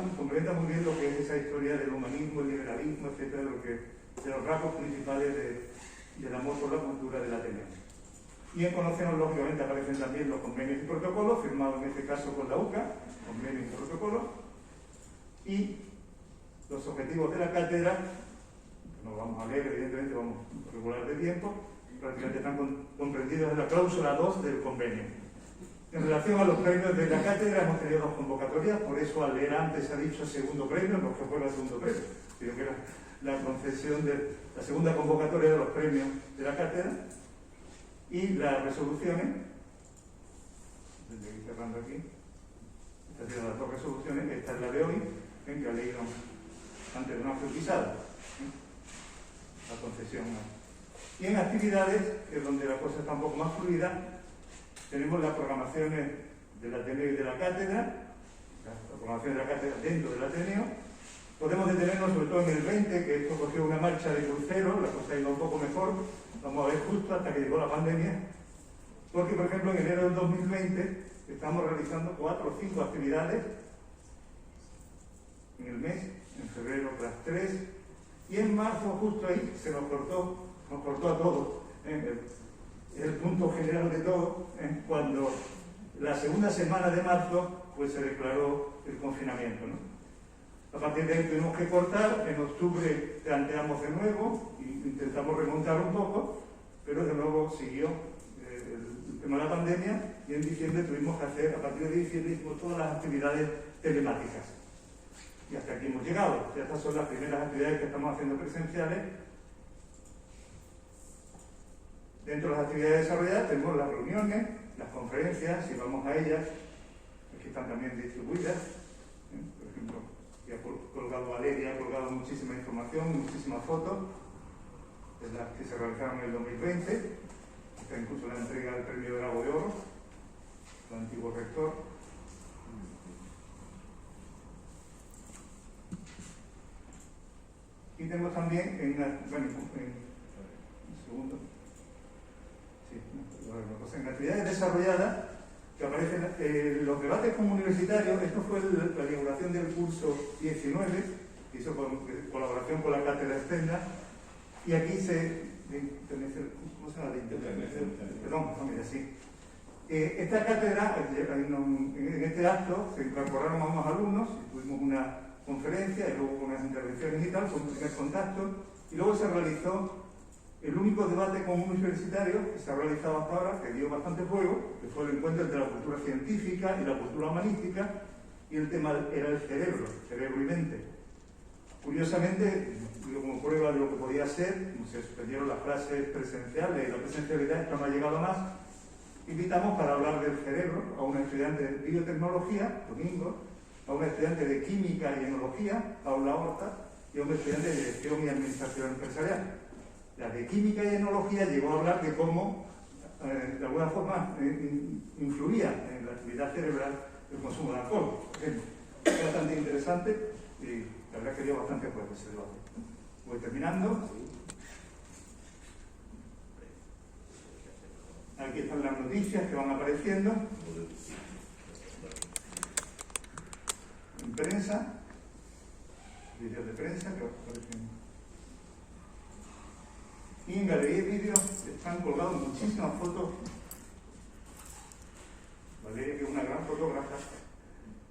muy bien lo que es esa historia del humanismo, el liberalismo, etcétera, de los rasgos principales del amor por la cultura del Ateneo. Y en Conócenos, lógicamente, aparecen también los convenios y protocolos, firmados en este caso con la UCA, convenios y protocolos, y los objetivos de la cátedra, que no vamos a leer, evidentemente vamos a regular de tiempo, prácticamente están comprendidos en la cláusula 2 del convenio. En relación a los premios de la cátedra, hemos tenido dos convocatorias, por eso al leer antes se ha dicho segundo premio, porque fue el segundo premio, sino que era la concesión de la segunda convocatoria de los premios de la cátedra, y las resoluciones, desde aquí cerrando aquí, estas son las dos resoluciones, esta es la de hoy, en que ha leído antes de una Guisado, la concesión. Y en actividades, que es donde la cosa está un poco más fluida, tenemos las programaciones del Ateneo y de la cátedra, la programación de la cátedra dentro del Ateneo. Podemos detenernos sobre todo en el 20, que esto cogió una marcha de crucero, la cosa iba un poco mejor, vamos a ver justo hasta que llegó la pandemia, porque por ejemplo en enero del 2020 estamos realizando 4 o 5 actividades en el mes, en febrero otras 3, y en marzo justo ahí se nos cortó a todos. El punto general de todo, cuando la segunda semana de marzo pues se declaró el confinamiento, ¿no? A partir de ahí tuvimos que cortar, en octubre planteamos de nuevo e intentamos remontar un poco, pero de nuevo siguió el tema de la pandemia, y en diciembre tuvimos que hacer, a partir de diciembre, todas las actividades telemáticas. Y hasta aquí hemos llegado. Ya estas son las primeras actividades que estamos haciendo presenciales. Dentro de las actividades desarrolladas tenemos las reuniones, las conferencias, si vamos a ellas, aquí están también distribuidas. Por ejemplo, ya ha colgado Valeria, ha colgado muchísima información, muchísimas fotos, de las que se realizaron en el 2020. Está incluso la entrega del premio Bravo de Oro, el antiguo rector. Y tenemos también en actividades desarrolladas que aparecen los debates universitarios. Esto fue la inauguración del curso 19, que hizo colaboración con la cátedra externa, y aquí ¿cómo se llama? Perdón, mira, sí. Esta cátedra, en este acto se incorporaron a unos alumnos, tuvimos una conferencia y luego unas intervenciones y tal, con un primer contacto, y luego se realizó el único debate común universitario que se ha realizado hasta ahora, que dio bastante juego, que fue el encuentro entre la cultura científica y la cultura humanística, y el tema era el cerebro y mente. Curiosamente, como prueba de lo que podía ser, como se suspendieron las clases presenciales y la presencialidad, esto no ha llegado más, invitamos para hablar del cerebro a una estudiante de biotecnología, Domingo, a una estudiante de química y enología, Paula Horta, y a un estudiante de dirección y administración empresarial. La de química y enología llegó a hablar de cómo, de alguna forma, influía en la actividad cerebral el consumo de alcohol. Es bastante interesante y la verdad que dio bastante juego ese debate. Voy terminando. Aquí están las noticias que van apareciendo. En prensa. Vídeos de prensa que van apareciendo. Y en galería de vídeos están colgados muchísimas fotos. Valeria, que es una gran fotógrafa,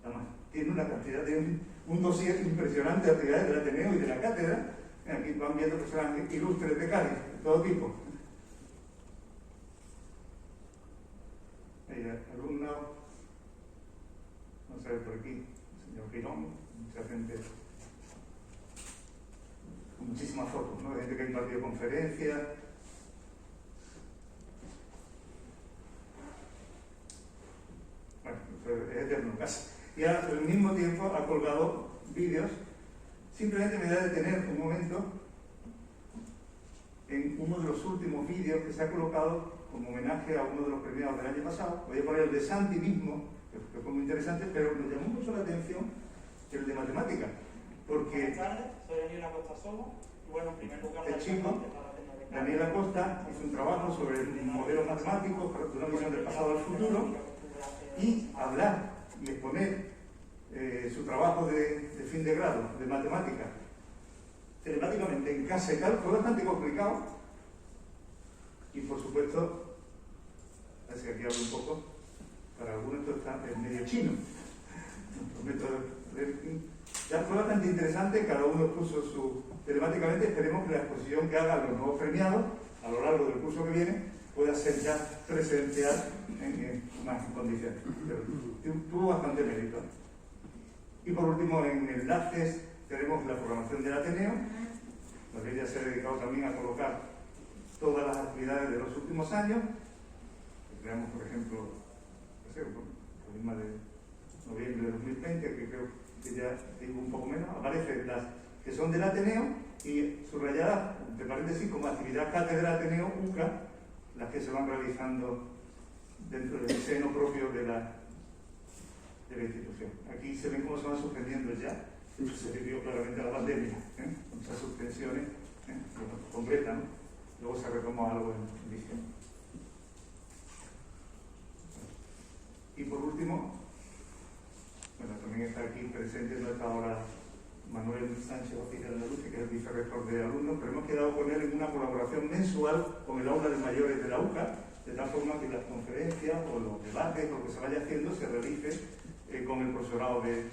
además tiene una cantidad de un dossier impresionante de actividades del Ateneo y de la cátedra. Aquí van viendo personas ilustres de Cádiz, de todo tipo. Alumnos, vamos a ver por aquí, el señor Girón, mucha gente, muchísimas fotos, ¿no? De gente que ha impartido conferencias. Bueno, es eterno casi. Y al mismo tiempo ha colgado vídeos. Simplemente me da de tener un momento en uno de los últimos vídeos que se ha colocado como homenaje a uno de los premiados del año pasado. Voy a poner el de Santi mismo, que fue muy interesante, pero nos llamó mucho la atención el de matemática, porque buenas tardes, soy Daniel Acosta Somo. Bueno, en primer lugar, el chico Daniel Acosta hizo un trabajo sobre modelos matemáticos para una visión del pasado al futuro, y hablar y exponer su trabajo de fin de grado de matemática telemáticamente en casa y tal fue bastante complicado. Y por supuesto, así que aquí hablo un poco, para algunos esto está en medio chino. Ya fue bastante interesante, cada uno puso su telemáticamente. Esperemos que la exposición que hagan los nuevos premiados a lo largo del curso que viene pueda ser ya presencial en más condiciones. Pero tuvo bastante mérito. Y por último, en enlaces tenemos la programación del Ateneo, donde ella se ha dedicado también a colocar todas las actividades de los últimos años. Veamos, por ejemplo, no sé, la misma de noviembre de 2020, que creo que ya digo un poco menos, aparecen las que son del Ateneo y subrayadas, entre paréntesis, como actividad cátedra Ateneo UCA, las que se van realizando dentro del seno propio de la institución. Aquí se ven cómo se van suspendiendo ya. Eso se debió claramente a la pandemia, muchas suspensiones, completa, ¿no? Luego se retomó algo en diciembre. Y por último, bueno, también está aquí presente no está ahora Manuel Sánchez Bautista de la Luz, que es el vicerrector de alumnos, pero hemos quedado con él en una colaboración mensual con el aula de mayores de la UCA, de tal forma que las conferencias o los debates, lo que se vaya haciendo, se realice con el profesorado de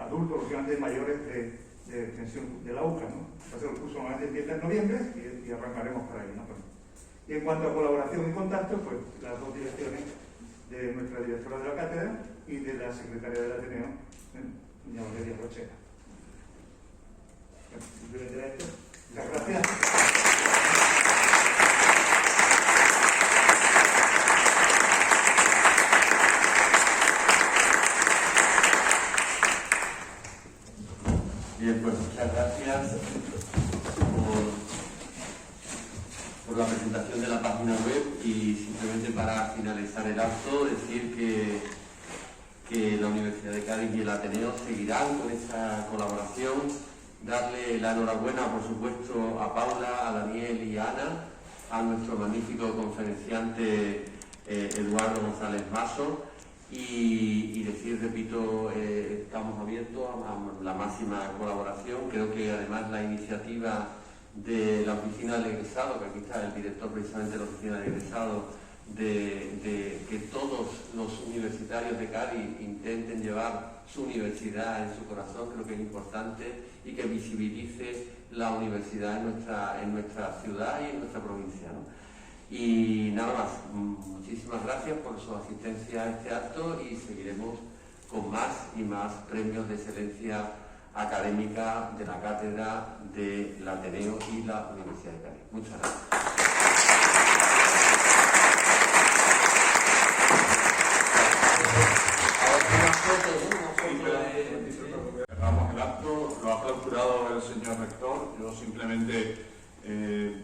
adultos, lógicamente mayores de extensión de la UCA, ¿no? El curso normalmente empieza en noviembre y arrancaremos por ahí, ¿no? Y en cuanto a colaboración y contacto, pues las dos direcciones de nuestra directora de la cátedra y de la secretaria del Ateneo, doña Valeria Rochera. Bueno, simplemente era esto. Muchas gracias. Bien, pues muchas gracias por la presentación de la página web, y simplemente para finalizar el acto decir que la Universidad de Cádiz y el Ateneo seguirán con esa colaboración. Darle la enhorabuena, por supuesto, a Paula, a Daniel y a Ana, a nuestro magnífico conferenciante Eduardo González Maso. Y decir, repito, estamos abiertos a la máxima colaboración. Creo que además la iniciativa de la oficina del egresado, que aquí está el director precisamente de la oficina del egresado, de que todos los universitarios de Cádiz intenten llevar su universidad en su corazón, creo que es importante, y que visibilice la universidad en nuestra ciudad y en nuestra provincia, ¿no? Y nada más, muchísimas gracias por su asistencia a este acto, y seguiremos con más y más premios de excelencia académica de la Cátedra del Ateneo y la Universidad de Cádiz. Muchas gracias. Cerramos el acto, lo ha clausurado el señor rector. Yo simplemente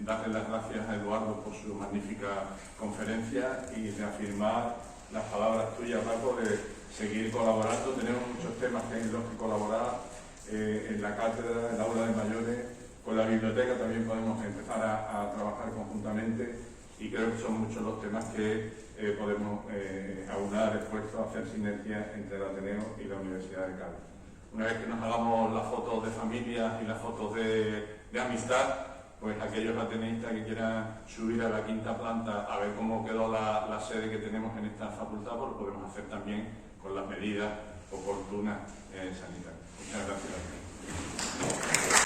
darle las gracias a Eduardo por su magnífica conferencia y reafirmar las palabras tuyas, Paco, de seguir colaborando. Tenemos muchos temas en los que colaborar en la cátedra, en el aula de mayores, con la biblioteca también podemos empezar a trabajar conjuntamente, y creo que son muchos los temas que podemos aunar esfuerzos, hacer sinergia entre el Ateneo y la Universidad de Cádiz. Una vez que nos hagamos las fotos de familia y las fotos de amistad, pues aquellos ateneístas que quieran subir a la quinta planta a ver cómo quedó la sede que tenemos en esta facultad, pues lo podemos hacer también con las medidas oportunas sanitarias. Muchas gracias.